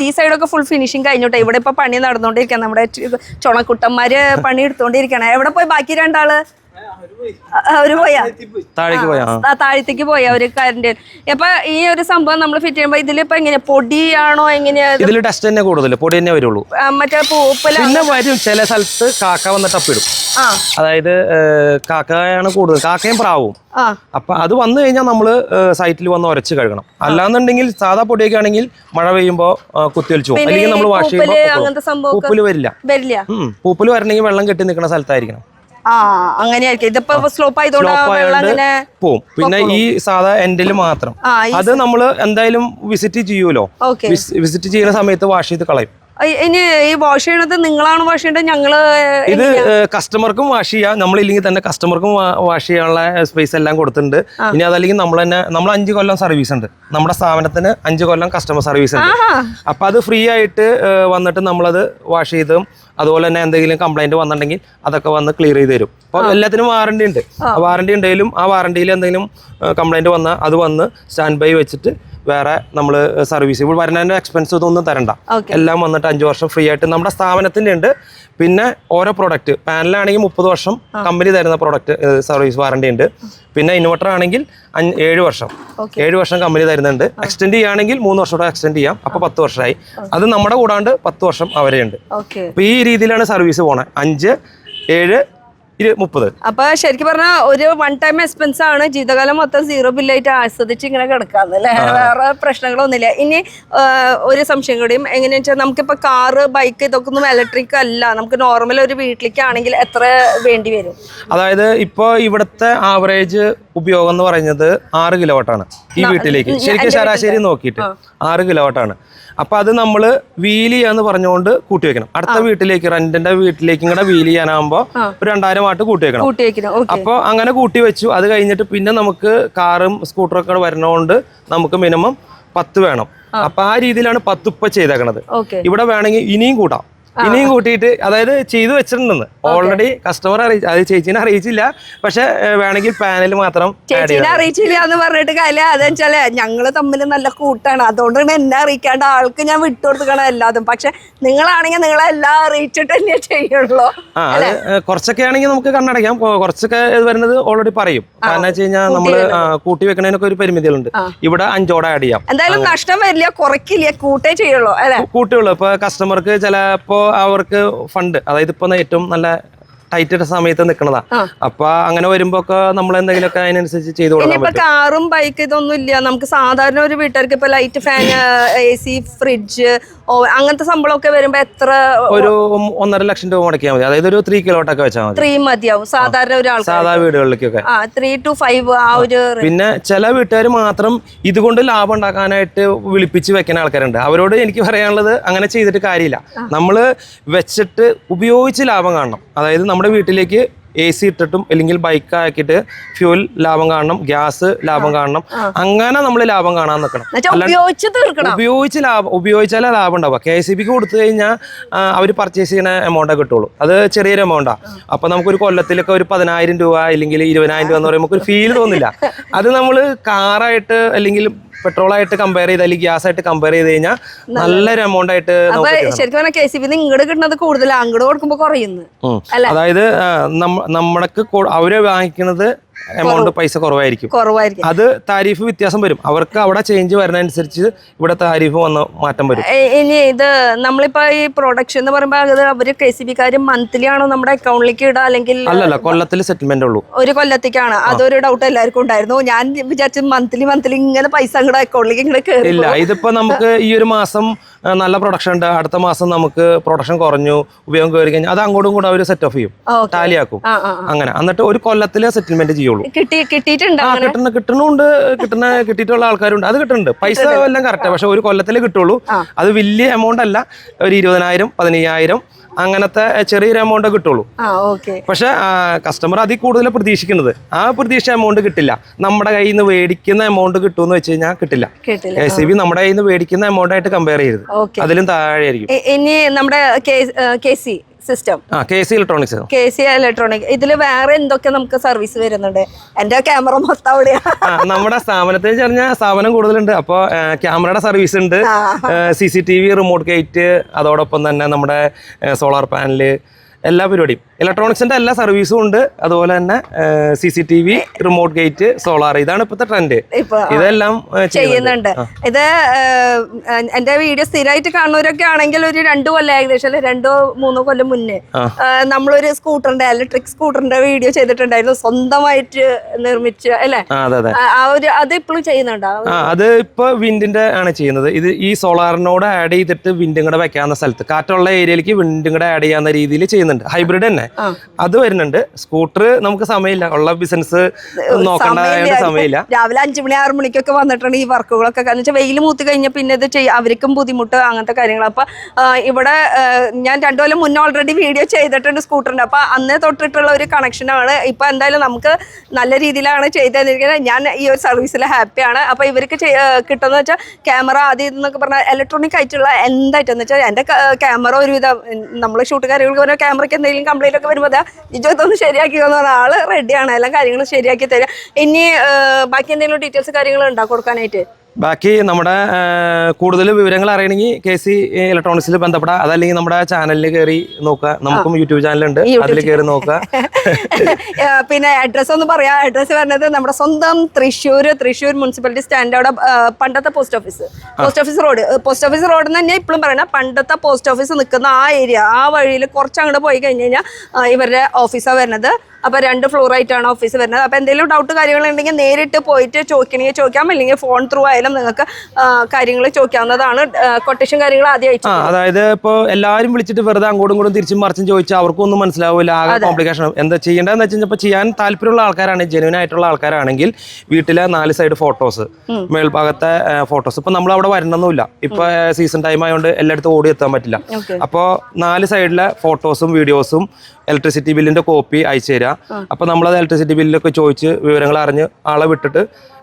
ഈ സൈഡൊക്കെ ഫുൾ ഫിനിഷിംഗ് കഴിഞ്ഞു. ഇവിടെ ഇപ്പൊ പണി നടന്നുകൊണ്ടിരിക്കുക. നമ്മുടെ ചുണക്കുട്ടന്മാര് പണി എടുത്തോണ്ടിരിക്കണേ. എവിടെ പോയി ബാക്കി 2 ആള്? അവര് താഴത്തേക്ക് പോയ ഒരു കറണ്ട്. അപ്പൊ ഈ ഒരു സംഭവം നമ്മൾ ഫിറ്റ് ചെയ്യുമ്പോ ഇതിലിപ്പോ എങ്ങനെയാ, പൊടിയാണോ എങ്ങനെയാ? ഇതിൽ ഡസ്റ്റ് തന്നെ കൂടുതൽ, പൊടി തന്നെ വരുള്ളൂ. മറ്റേ പൂപ്പല് പിന്നെ വരും ചില സ്ഥലത്ത് കാക്ക വന്നിട്ട് അപ്പിടും. അതായത് കാക്കയാണ് കൂടുതൽ, കാക്കയും പ്രാവും. അപ്പൊ അത് വന്നു കഴിഞ്ഞാൽ നമ്മള് സൈറ്റിൽ വന്ന് ഉരച്ച് കഴുകണം. അല്ലാന്നുണ്ടെങ്കിൽ സാധാ പൊടിയൊക്കെ ആണെങ്കിൽ മഴ പെയ്യുമ്പോ കുത്തിയൊലിച്ചു പോകും. അല്ലെങ്കിൽ നമ്മൾ വാഷ് ചെയ്യുമ്പോൾ പൂപ്പല് വരില്ല. പൂപ്പല് വരണമെങ്കിൽ വെള്ളം കെട്ടി നിൽക്കുന്ന സ്ഥലത്തായിരിക്കണം. അങ്ങനെയായിരിക്കും. ഇതിപ്പോ സ്ലോപ്പ് ആയതുകൊണ്ട് പോവും. പിന്നെ ഈ സാധാ എൻഡിൽ മാത്രം അത് നമ്മൾ എന്തായാലും വിസിറ്റ് ചെയ്യൂലോ. വിസിറ്റ് ചെയ്യുന്ന സമയത്ത് വാഷ് ചെയ്ത് കളയും. ഇനി ഈ വാഷ് ചെയ്യണത് നിങ്ങളാണ് വാഷ് ചെയ്യേണ്ടത്? ഞങ്ങള് ഇത് കസ്റ്റമർക്കും വാഷ് ചെയ്യാം. നമ്മളില്ലെങ്കിൽ തന്നെ കസ്റ്റമർക്കും വാഷ് ചെയ്യാനുള്ള സ്പേസ് എല്ലാം കൊടുത്തിട്ടുണ്ട്. ഇനി അതല്ലെങ്കിൽ നമ്മൾ 5 കൊല്ലം സർവീസ് ഉണ്ട്. നമ്മുടെ സ്ഥാപനത്തിന് 5 കൊല്ലം കസ്റ്റമർ സർവീസ് ഉണ്ട്. അപ്പൊ അത് ഫ്രീ ആയിട്ട് വന്നിട്ട് നമ്മളത് വാഷ് ചെയ്തും അതുപോലെ തന്നെ എന്തെങ്കിലും കംപ്ലൈന്റ് വന്നിട്ടുണ്ടെങ്കിൽ അതൊക്കെ വന്ന് ക്ലിയർ ചെയ്ത് തരും. അപ്പോൾ എല്ലാത്തിനും വാറണ്ടി ഉണ്ട്. വാറണ്ടി ഉണ്ടെങ്കിലും ആ വാറണ്ടിയിൽ എന്തെങ്കിലും കംപ്ലൈന്റ് വന്നാൽ അത് വന്ന് സ്റ്റാൻഡ് ബൈ വെച്ചിട്ട് വേറെ നമ്മൾ സർവീസ് ഇപ്പോൾ വരുന്നതിൻ്റെ എക്സ്പെൻസ് ഇതൊന്നും തരണ്ട. എല്ലാം വന്നിട്ട് 5 വർഷം ഫ്രീ ആയിട്ട് നമ്മുടെ സ്ഥാപനത്തിൻ്റെ ഉണ്ട്. പിന്നെ ഓരോ പ്രോഡക്റ്റ് പാനലാണെങ്കിൽ 30 വർഷം കമ്പനി തരുന്ന പ്രോഡക്റ്റ് സർവീസ് വാറണ്ടി ഉണ്ട്. പിന്നെ ഇൻവെർട്ടർ ആണെങ്കിൽ 7 വർഷം 7 വർഷം കമ്പനി തരുന്നുണ്ട്. എക്സ്റ്റെൻഡ് ചെയ്യുകയാണെങ്കിൽ 3 വർഷം കൂടെ എക്സ്റ്റെൻഡ് ചെയ്യാം. അപ്പോൾ 10 വർഷമായി. അത് നമ്മുടെ കൂടാണ്ട് 10 വർഷം അവരെ ഉണ്ട്. അപ്പോൾ ഈ രീതിയിലാണ് സർവീസ് പോണേ. 5, 7, 30. അപ്പൊ ശരിക്കും പറഞ്ഞാൽ ഒരു വൺ ടൈം എക്സ്പെൻസ് ആണ്, ജീവിതകാലം മൊത്തം 0 ബില്ലായിട്ട് ആസ്വദിച്ച് ഇങ്ങനെ കിടക്കാന്ന് അല്ലേ, വേറെ പ്രശ്നങ്ങളൊന്നുമില്ല. ഇനി ഒരു സംശയം കൂടിയും എങ്ങനെയാ വെച്ചാൽ നമുക്കിപ്പോ കാറ് ബൈക്ക് ഇതൊക്കെ ഒന്നും ഇലക്ട്രിക് അല്ല, നമുക്ക് നോർമൽ ഒരു വീട്ടിലേക്കാണെങ്കിൽ എത്ര വേണ്ടി വരും? അതായത് ഇപ്പൊ ഇവിടുത്തെ ആവറേജ് ഉപയോഗം എന്ന് പറയുന്നത് 6 കിലോവാട്ടാണ് ഈ വീട്ടിലേക്ക്. ശരിക്കും ശരാശരി നോക്കിയിട്ട് 6 കിലോവാട്ടാണ്. അപ്പൊ അത് നമ്മൾ വീൽ ചെയ്യാന്ന് പറഞ്ഞുകൊണ്ട് കൂട്ടി വെക്കണം. അടുത്ത വീട്ടിലേക്ക്, റെന്റിന്റെ വീട്ടിലേക്ക് ഇങ്ങനെ വീൽ ചെയ്യാനാകുമ്പോ ഒരു 2000 വാട്ട് കൂട്ടി വെക്കണം. അപ്പൊ അങ്ങനെ കൂട്ടി വെച്ചു. അത് കഴിഞ്ഞിട്ട് പിന്നെ നമുക്ക് കാറും സ്കൂട്ടറും ഒക്കെ വരണോണ്ട് നമുക്ക് മിനിമം 10 വേണം. അപ്പൊ ആ രീതിയിലാണ് 10 ഇപ്പൊ ചെയ്തേക്കണത്. ഇവിടെ വേണമെങ്കിൽ ഇനിയും കൂട്ടാം. ഇനിയും കൂട്ടിയിട്ട്, അതായത് ചെയ്തു വെച്ചിട്ടുണ്ടെന്ന് ഓൾറെഡി കസ്റ്റമർ അത് ചേച്ചീനെ അറിയിച്ചില്ല. പക്ഷെ വേണമെങ്കിൽ പാനൽ മാത്രം ചേച്ചീനെ അറിയിച്ചില്ല എന്ന് പറഞ്ഞിട്ട് കാര്യം അതെച്ചാല് ഞങ്ങള് തമ്മിൽ നല്ല കൂട്ടാണ്, അതുകൊണ്ടാണ് എന്നെ അറിയിക്കാണ്ട് ആൾക്ക് ഞാൻ വിട്ടുകൊടുക്കണം എല്ലാതും. പക്ഷെ നിങ്ങളാണെങ്കിൽ നിങ്ങളെല്ലാം അറിയിച്ചിട്ട് തന്നെ ചെയ്യുള്ളൂ. കുറച്ചൊക്കെ ആണെങ്കിൽ നമുക്ക് കണ്ണടയ്ക്കാം. കുറച്ചൊക്കെ വരുന്നത് ഓൾറെഡി പറയും. കാരണം വെച്ച് കഴിഞ്ഞാൽ നമ്മള് കൂട്ടി വെക്കണതിനൊക്കെ ഒരു പരിമിതികളുണ്ട്. ഇവിടെ 5 ഓടെ ആഡ് ചെയ്യാം. എന്തായാലും നഷ്ടം വരില്ല, കുറയ്ക്കില്ല, കൂട്ടേ ചെയ്യുള്ളൂ അല്ലെ. കൂട്ടുള്ളൂ. ഇപ്പൊ കസ്റ്റമർക്ക് ചിലപ്പോ അവർക്ക് ഫണ്ട്, അതായത് ഇപ്പൊ ഏറ്റവും നല്ല ടൈറ്റ് സമയത്ത് നിൽക്കണതാ. അപ്പൊ അങ്ങനെ വരുമ്പോ ഒക്കെ നമ്മൾ എന്തെങ്കിലുമൊക്കെ അതിനനുസരിച്ച് ചെയ്തു കൊടുക്കാം. കാറും ബൈക്ക് ഇതൊന്നും ഇല്ല, നമുക്ക് സാധാരണ ഒരു വീട്ടുകാർക്ക് ഇപ്പൊ ലൈറ്റ്, ഫാൻ, AC, ഫ്രിഡ്ജ്, അങ്ങനത്തെ സംഭവമൊക്കെ വരുമ്പോ എത്ര? ഒരു 1.5 ലക്ഷം രൂപ മുടക്കിയാൽ മതി. അതായത് ഒരു 3 കിലോട്ടൊക്കെ വെച്ചാൽ മതി. 3 മതിയാവും സാധാരണ ഒരാൾ, സാധാ വീടുകളിലേക്കൊക്കെ 3 to 5 ആ ഒരു. പിന്നെ ചില വീട്ടുകാർ മാത്രം ഇതുകൊണ്ട് ലാഭം ഉണ്ടാക്കാനായിട്ട് വിളിപ്പിച്ച് വെക്കുന്ന ആൾക്കാരുണ്ട്. അവരോട് എനിക്ക് പറയാനുള്ളത്, അങ്ങനെ ചെയ്തിട്ട് കാര്യമില്ല. നമ്മള് വെച്ചിട്ട് ഉപയോഗിച്ച് ലാഭം കാണണം. അതായത് നമ്മുടെ വീട്ടിലേക്ക് AC ഇട്ടിട്ടും അല്ലെങ്കിൽ ബൈക്ക് ആക്കിയിട്ട് ഫ്യൂൽ ലാഭം കാണണം, ഗ്യാസ് ലാഭം കാണണം. അങ്ങനെ നമ്മൾ ലാഭം കാണാൻ നിൽക്കണം. ഉപയോഗിച്ചാലേ ലാഭം ഉണ്ടാവുക. KCBക്ക് കൊടുത്തു കഴിഞ്ഞാൽ അവർ പർച്ചേസ് ചെയ്യുന്ന എമൗണ്ടേ കിട്ടുള്ളൂ. അത് ചെറിയൊരു എമൗണ്ടാ. അപ്പൊ നമുക്കൊരു കൊല്ലത്തിലൊക്കെ ഒരു 10,000 രൂപ അല്ലെങ്കിൽ 20,000 രൂപ എന്ന് പറയുമ്പോൾ നമുക്ക് ഒരു ഫീൽ തോന്നില്ല. അത് നമ്മൾ കാറായിട്ട് അല്ലെങ്കിൽ പെട്രോളായിട്ട് കമ്പയർ ചെയ്ത് അല്ലെങ്കിൽ ഗ്യാസ് ആയിട്ട് കമ്പയർ ചെയ്ത് കഴിഞ്ഞാൽ നല്ലൊരു എമൗണ്ട് ആയിട്ട്. ശരിക്കും പറഞ്ഞാൽ KCB ഇങ്ങോട്ട് കിട്ടുന്നത് കൂടുതൽ, അങ്ങോട്ട് കൊടുക്കുമ്പോൾ കുറയുന്നു. അതായത് നമ്മൾക്ക് അവര് വാങ്ങിക്കുന്നത് എമൗണ്ട് പൈസ കുറവായിരിക്കും. അത് താരിഫ് വ്യത്യാസം വരും. അവർക്ക് അവിടെ ചേഞ്ച് വരുന്നതനുസരിച്ച് ഇവിടെ താരിഫ് വന്ന് മാറ്റം വരും. ഇനി ഇത് നമ്മളിപ്പോ ഈ പ്രൊഡക്ഷൻ എന്ന് പറയുമ്പോൾ അത് അവര് KCB-ക്കാര് മന്ത്ലി ആണോ നമ്മുടെ അക്കൗണ്ടിലേക്ക് ഇടുക, അല്ലെങ്കിൽ? അല്ലല്ല, കൊല്ലത്തിൽ സെറ്റിൽമെന്റ് ഉള്ളൂ. ഒരു കൊല്ലത്തേക്കാണ്. അതൊരു ഡൗട്ട് എല്ലാവർക്കും ഉണ്ടായിരുന്നു. ഞാൻ വിചാരിച്ചു മന്ത്ലി ഇങ്ങനെ പൈസ അങ്ങോട്ട് അക്കൗണ്ടിലേക്ക് ഇങ്ങനെ കയറി. ഇല്ല, ഇതിപ്പോ നമുക്ക് ഈ ഒരു മാസം നല്ല പ്രൊഡക്ഷൻ ഉണ്ട്, അടുത്ത മാസം നമുക്ക് പ്രൊഡക്ഷൻ കുറഞ്ഞു, ഉപയോഗം കയറി കഴിഞ്ഞാൽ അത് അങ്ങോട്ടും കൂടെ അവർ സെറ്റ് ഓഫ് ചെയ്യും, ടാലിയാക്കും. അങ്ങനെ എന്നിട്ട് ഒരു കൊല്ലത്തില് സെറ്റിൽമെന്റ് ചെയ്യുള്ളൂ. കിട്ടുന്നുണ്ട്, കിട്ടിയിട്ടുള്ള ആൾക്കാരുണ്ട്. അത് കിട്ടുന്നുണ്ട്, പൈസ എല്ലാം കറക്റ്റ്. പക്ഷെ ഒരു കൊല്ലത്തില് കിട്ടുള്ളൂ. അത് വലിയ എമൗണ്ട് അല്ല, ഒരു 20,000, 15,000 അങ്ങനത്തെ ചെറിയൊരു എമൗണ്ട് കിട്ടുള്ളൂ. പക്ഷെ കസ്റ്റമർ അതിൽ കൂടുതൽ പ്രതീക്ഷിക്കുന്നത്, ആ പ്രതീക്ഷ എമൗണ്ട് കിട്ടില്ല. നമ്മുടെ കയ്യിൽ നിന്ന് മേടിക്കുന്ന എമൗണ്ട് കിട്ടുമെന്ന് വെച്ച് കഴിഞ്ഞാൽ കിട്ടില്ല. KCB നമ്മുടെ കയ്യിൽ നിന്ന് മേടിക്കുന്ന എമൗണ്ട് ആയിട്ട് കമ്പയർ ചെയ്ത് അതിലും താഴെ ആയിരിക്കും. ഇനി നമ്മുടെ സിസ്റ്റം KC ഇലക്ട്രോണിക് ഇതില് വേറെ എന്തൊക്കെ നമുക്ക് സർവീസ് വരുന്നുണ്ട്? എന്റെ ക്യാമറ മൊത്തം അവിടെയാ. നമ്മുടെ സ്ഥാപനത്തിൽ പറഞ്ഞാൽ സ്ഥാപനം കൂടുതലുണ്ട്. അപ്പോൾ ക്യാമറയുടെ സർവീസ് ഉണ്ട്, CCTV, റിമോട്ട് ഗേറ്റ്, അതോടൊപ്പം തന്നെ നമ്മുടെ സോളാർ പാനല്, എല്ലാ പരിപാടിയും. ഇലക്ട്രോണിക്സിന്റെ എല്ലാ സർവീസും ഉണ്ട്. അതുപോലെ തന്നെ CCTV, റിമോട്ട് ഗേറ്റ്, സോളാർ, ഇതാണ് ഇപ്പോഴത്തെ ട്രെൻഡ്. ഇതെല്ലാം ചെയ്യുന്നുണ്ട്. ഇത് എന്റെ വീഡിയോ സ്ഥിരമായിട്ട് കാണുന്നവരൊക്കെ ആണെങ്കിൽ ഒരു 2 കൊല്ലം, ഏകദേശം 2-3 കൊല്ലം മുന്നേ നമ്മളൊരു സ്കൂട്ടറിന്റെ, ഇലക്ട്രിക് സ്കൂട്ടറിന്റെ വീഡിയോ ചെയ്തിട്ടുണ്ടായിരുന്നു, സ്വന്തമായിട്ട് നിർമ്മിച്ച് അല്ലെ? അത് ഇപ്പോഴും ചെയ്യുന്നുണ്ടോ? അത് ഇപ്പൊ വിൻഡിന്റെ ആണ് ചെയ്യുന്നത്. ഇത് ഈ സോളാറിനോട് ആഡ് ചെയ്തിട്ട് വിൻഡും കൂടെ വെക്കാവുന്ന സ്ഥലത്ത്, കാറ്റുള്ള ഏരിയയിലേക്ക് വിൻഡും കൂടെ ആഡ് ചെയ്യാവുന്ന രീതിയിൽ ചെയ്യുന്നുണ്ട്. ഹൈബ്രിഡ് തന്നെ അത് വരുന്നുണ്ട്. സ്കൂട്ടർ നമുക്ക് സമയമില്ല, ഉള്ള ബിസിനസ് നോക്കേണ്ട സമയമില്ല. രാവിലെ 5 മണി 6 മണിക്കൊക്കെ വന്നിട്ടാണ് ഈ വർക്കുകളൊക്കെ. കാരണം വെച്ചാൽ വെയിൽ മൂത്ത് കഴിഞ്ഞാൽ പിന്നെ ഇത് അവർക്കും ബുദ്ധിമുട്ട്, അങ്ങനത്തെ കാര്യങ്ങൾ. അപ്പൊ ഇവിടെ ഞാൻ 2 കൊല്ലം മുന്നേ ഓൾറെഡി വീഡിയോ ചെയ്തിട്ടുണ്ട് സ്കൂട്ടറിന്റെ. അപ്പൊ അന്നേ തൊട്ടിട്ടുള്ള ഒരു കണക്ഷനാണ്. ഇപ്പൊ എന്തായാലും നമുക്ക് നല്ല രീതിയിലാണ് ചെയ്തു തന്നിരിക്കുന്നത്. ഞാൻ ഈ ഒരു സർവീസിൽ ഹാപ്പിയാണ്. അപ്പൊ ഇവർക്ക് കിട്ടുന്ന വെച്ചാൽ ക്യാമറ ആദ്യം എന്നൊക്കെ പറഞ്ഞാൽ ഇലക്ട്രോണിക് ആയിട്ടുള്ള എന്തായിട്ടെന്ന് വെച്ചാൽ എന്റെ ക്യാമറ ഒരുവിധം നമ്മൾ ഷൂട്ടുകാരികൾക്ക് പറഞ്ഞാൽ ക്യാമറയ്ക്ക് എന്തെങ്കിലും കംപ്ലൈന്റ് ഒക്കെ വരുമ്പോൾ ഇതൊന്ന് ശരിയാക്കി തന്ന ആള് റെഡിയാണ്, എല്ലാ കാര്യങ്ങളും ശരിയാക്കി തരാം. ഇനി ബാക്കി എന്തെങ്കിലും ഡീറ്റെയിൽസ് കാര്യങ്ങൾ ഉണ്ടാ കൊടുക്കാനായിട്ട്? ബാക്കി നമ്മുടെ കൂടുതൽ വിവരങ്ങൾ അറിയണമെങ്കിൽ KC ഇലക്ട്രോണിക്സിൽ ബന്ധപ്പെടാം. അതല്ലെങ്കിൽ നമ്മുടെ ചാനലിൽ കയറി നോക്കുക. നമുക്കും യൂട്യൂബ് ചാനലുണ്ട്, അതിൽ കയറി നോക്കുക. പിന്നെ അഡ്രസ്സ് ഒന്ന് പറയാം. അഡ്രസ്സ് വരുന്നത് നമ്മുടെ സ്വന്തം തൃശ്ശൂർ മുനിസിപ്പാലിറ്റി സ്റ്റാൻഡ് അവിടെ പണ്ടത്തെ പോസ്റ്റ് ഓഫീസ് റോഡ് തന്നെ ഇപ്പോഴും പറയണ പണ്ടത്തെ പോസ്റ്റ് ഓഫീസ് നിൽക്കുന്ന ആ ഏരിയ, ആ വഴിയിൽ കുറച്ച് അങ്ങോട്ട് പോയി കഴിഞ്ഞ് കഴിഞ്ഞാൽ ഇവരുടെ ഓഫീസാണ് വരുന്നത്. അപ്പോൾ 2 ഫ്ലോറായിട്ടാണ് ഓഫീസ് വരുന്നത്. അപ്പോൾ എന്തെങ്കിലും ഡൗട്ട് കാര്യങ്ങളുണ്ടെങ്കിൽ നേരിട്ട് പോയിട്ട് ചോദിക്കണമെങ്കിൽ ചോദിക്കാം, അല്ലെങ്കിൽ ഫോൺ ത്രൂ ആയാലും നിങ്ങൾക്ക് കാര്യങ്ങൾ ചോദിക്കാവുന്നതാണ്. കൊട്ടേഷൻ കാര്യങ്ങൾ ആദ്യം അയച്ചു. അതായത് ഇപ്പോൾ എല്ലാവരും വിളിച്ചിട്ട് വെറുതെ അങ്ങോട്ടും ഇങ്ങോട്ടും തിരിച്ചും മറിച്ചും ചോദിച്ചാൽ അവർക്കും ഒന്നും മനസ്സിലാവില്ല. ആകെ കോംപ്ലിക്കേഷൻ. എന്താ ചെയ്യേണ്ടതെന്ന് വെച്ച് കഴിഞ്ഞാൽ ചെയ്യാൻ താല്പര്യമുള്ള ആൾക്കാരാണ്, ജെന്യൂൻ ആയിട്ടുള്ള ആൾക്കാരാണെങ്കിൽ വീട്ടിലെ 4 സൈഡ് ഫോട്ടോസ്, മേൽഭാഗത്തെ ഫോട്ടോസ്. ഇപ്പൊ നമ്മൾ അവിടെ വരണമെന്നില്ല. ഇപ്പൊ സീസൺ ടൈം ആയതുകൊണ്ട് എല്ലായിടത്തും ഓടി എത്താൻ പറ്റില്ല. അപ്പോൾ 4 സൈഡിലെ ഫോട്ടോസും വീഡിയോസും ഇലക്ട്രിസിറ്റി ബില്ലിന്റെ കോപ്പി അയച്ചു തരാം. അപ്പൊ നമ്മളത് ഇലക്ട്രിസിറ്റി ബില്ലൊക്കെ ചോദിച്ച് വിവരങ്ങൾ അറിഞ്ഞ് ആളെ വിട്ടിട്ട്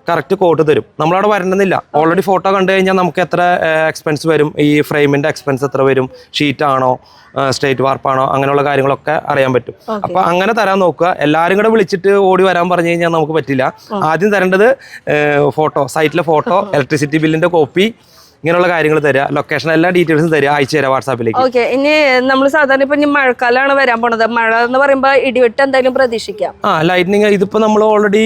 കറക്റ്റ് കോട്ട് തരും. നമ്മളവിടെ വരണമെന്നില്ല. ഓൾറെഡി ഫോട്ടോ കണ്ടു കഴിഞ്ഞാൽ നമുക്ക് എത്ര എക്സ്പെൻസ് വരും, ഈ ഫ്രെയിമിന്റെ എക്സ്പെൻസ് എത്ര വരും, ഷീറ്റ് ആണോ സ്ട്രേറ്റ് വാർപ്പാണോ, അങ്ങനെയുള്ള കാര്യങ്ങളൊക്കെ അറിയാൻ പറ്റും. അപ്പൊ അങ്ങനെ തരാൻ നോക്കുക. എല്ലാവരും കൂടെ വിളിച്ചിട്ട് ഓടി വരാൻ പറഞ്ഞു കഴിഞ്ഞാൽ നമുക്ക് പറ്റില്ല. ആദ്യം തരേണ്ടത് ഫോട്ടോ, സൈറ്റിലെ ഫോട്ടോ, ഇലക്ട്രിസിറ്റി ബില്ലിന്റെ കോപ്പി, ഇങ്ങനെയുള്ള കാര്യങ്ങൾ തരിക. ലൊക്കേഷൻ എല്ലാ ഡീറ്റെയിൽസും തരിക, അയച്ചു തരാം വാട്സാപ്പിലേക്ക്. ഓക്കെ. ഇനി നമ്മൾ സാധാരണ ഇപ്പൊ മഴക്കാലമാണ് വരാൻ പോണത്. മഴ എന്ന് പറയുമ്പോൾ ഇടിവെട്ട് എന്തായാലും പ്രതീക്ഷിക്കാം. ലൈറ്റ്നിങ് ഇതിപ്പോ നമ്മൾ ഓൾറെഡി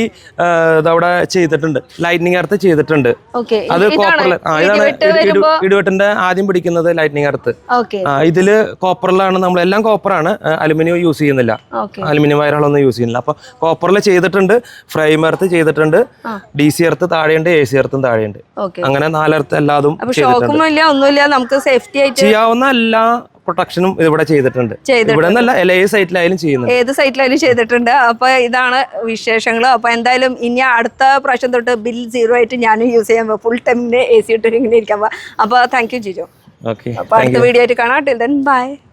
അവിടെ ചെയ്തിട്ടുണ്ട്, ലൈറ്റ്നിങ് എർത്ത് ചെയ്തിട്ടുണ്ട്. അത് ഇടിവെട്ടിന്റെ ആദ്യം പിടിക്കുന്നത് ലൈറ്റ്നിങ് എർത്ത്. ഇതില് കോപ്പറിലാണ്, നമ്മളെല്ലാം കോപ്പറാണ്, അലുമിനിയം യൂസ് ചെയ്യുന്നില്ല, അലുമിനിയം വയറുകളൊന്നും യൂസ് ചെയ്യുന്നില്ല. അപ്പൊ കോപ്പറിൽ ചെയ്തിട്ടുണ്ട്, ഫ്രെയിം എർത്ത് ചെയ്തിട്ടുണ്ട്, DC എർത്ത് താഴെയുണ്ട്, AC എർത്തും താഴെയുണ്ട്. അങ്ങനെ 4 എർത്ത് എല്ലാതും ഒന്നുമില്ല. നമുക്ക് സേഫ്റ്റി ആയിട്ട് ചെയ്യാവുന്ന എല്ലാ പ്രൊട്ടക്ഷനും ഇവിടെ ചെയ്തിട്ടുണ്ട്. ഇവിടെ നിന്നല്ല, ഏത് സൈറ്റിലായാലും ചെയ്യുന്നുണ്ട്, ഏത് സൈറ്റിലായാലും ചെയ്തിട്ടുണ്ട്. അപ്പൊ ഇതാണ് വിശേഷങ്ങൾ. അപ്പൊ എന്തായാലും ഇനി അടുത്ത പ്രാവശ്യം തൊട്ട് ബിൽ 0 ആയിട്ട് ഞാനും യൂസ് ചെയ്യാൻ ഫുൾ ടൈമിന് AC ഇട്ട് ഇങ്ങനെ ഇരിക്കാൻ. അപ്പൊ താങ്ക് യു ജിജോ. ഓക്കെ. അപ്പൊ അടുത്ത വീഡിയോ ആയിട്ട് കാണാം. Till then bye.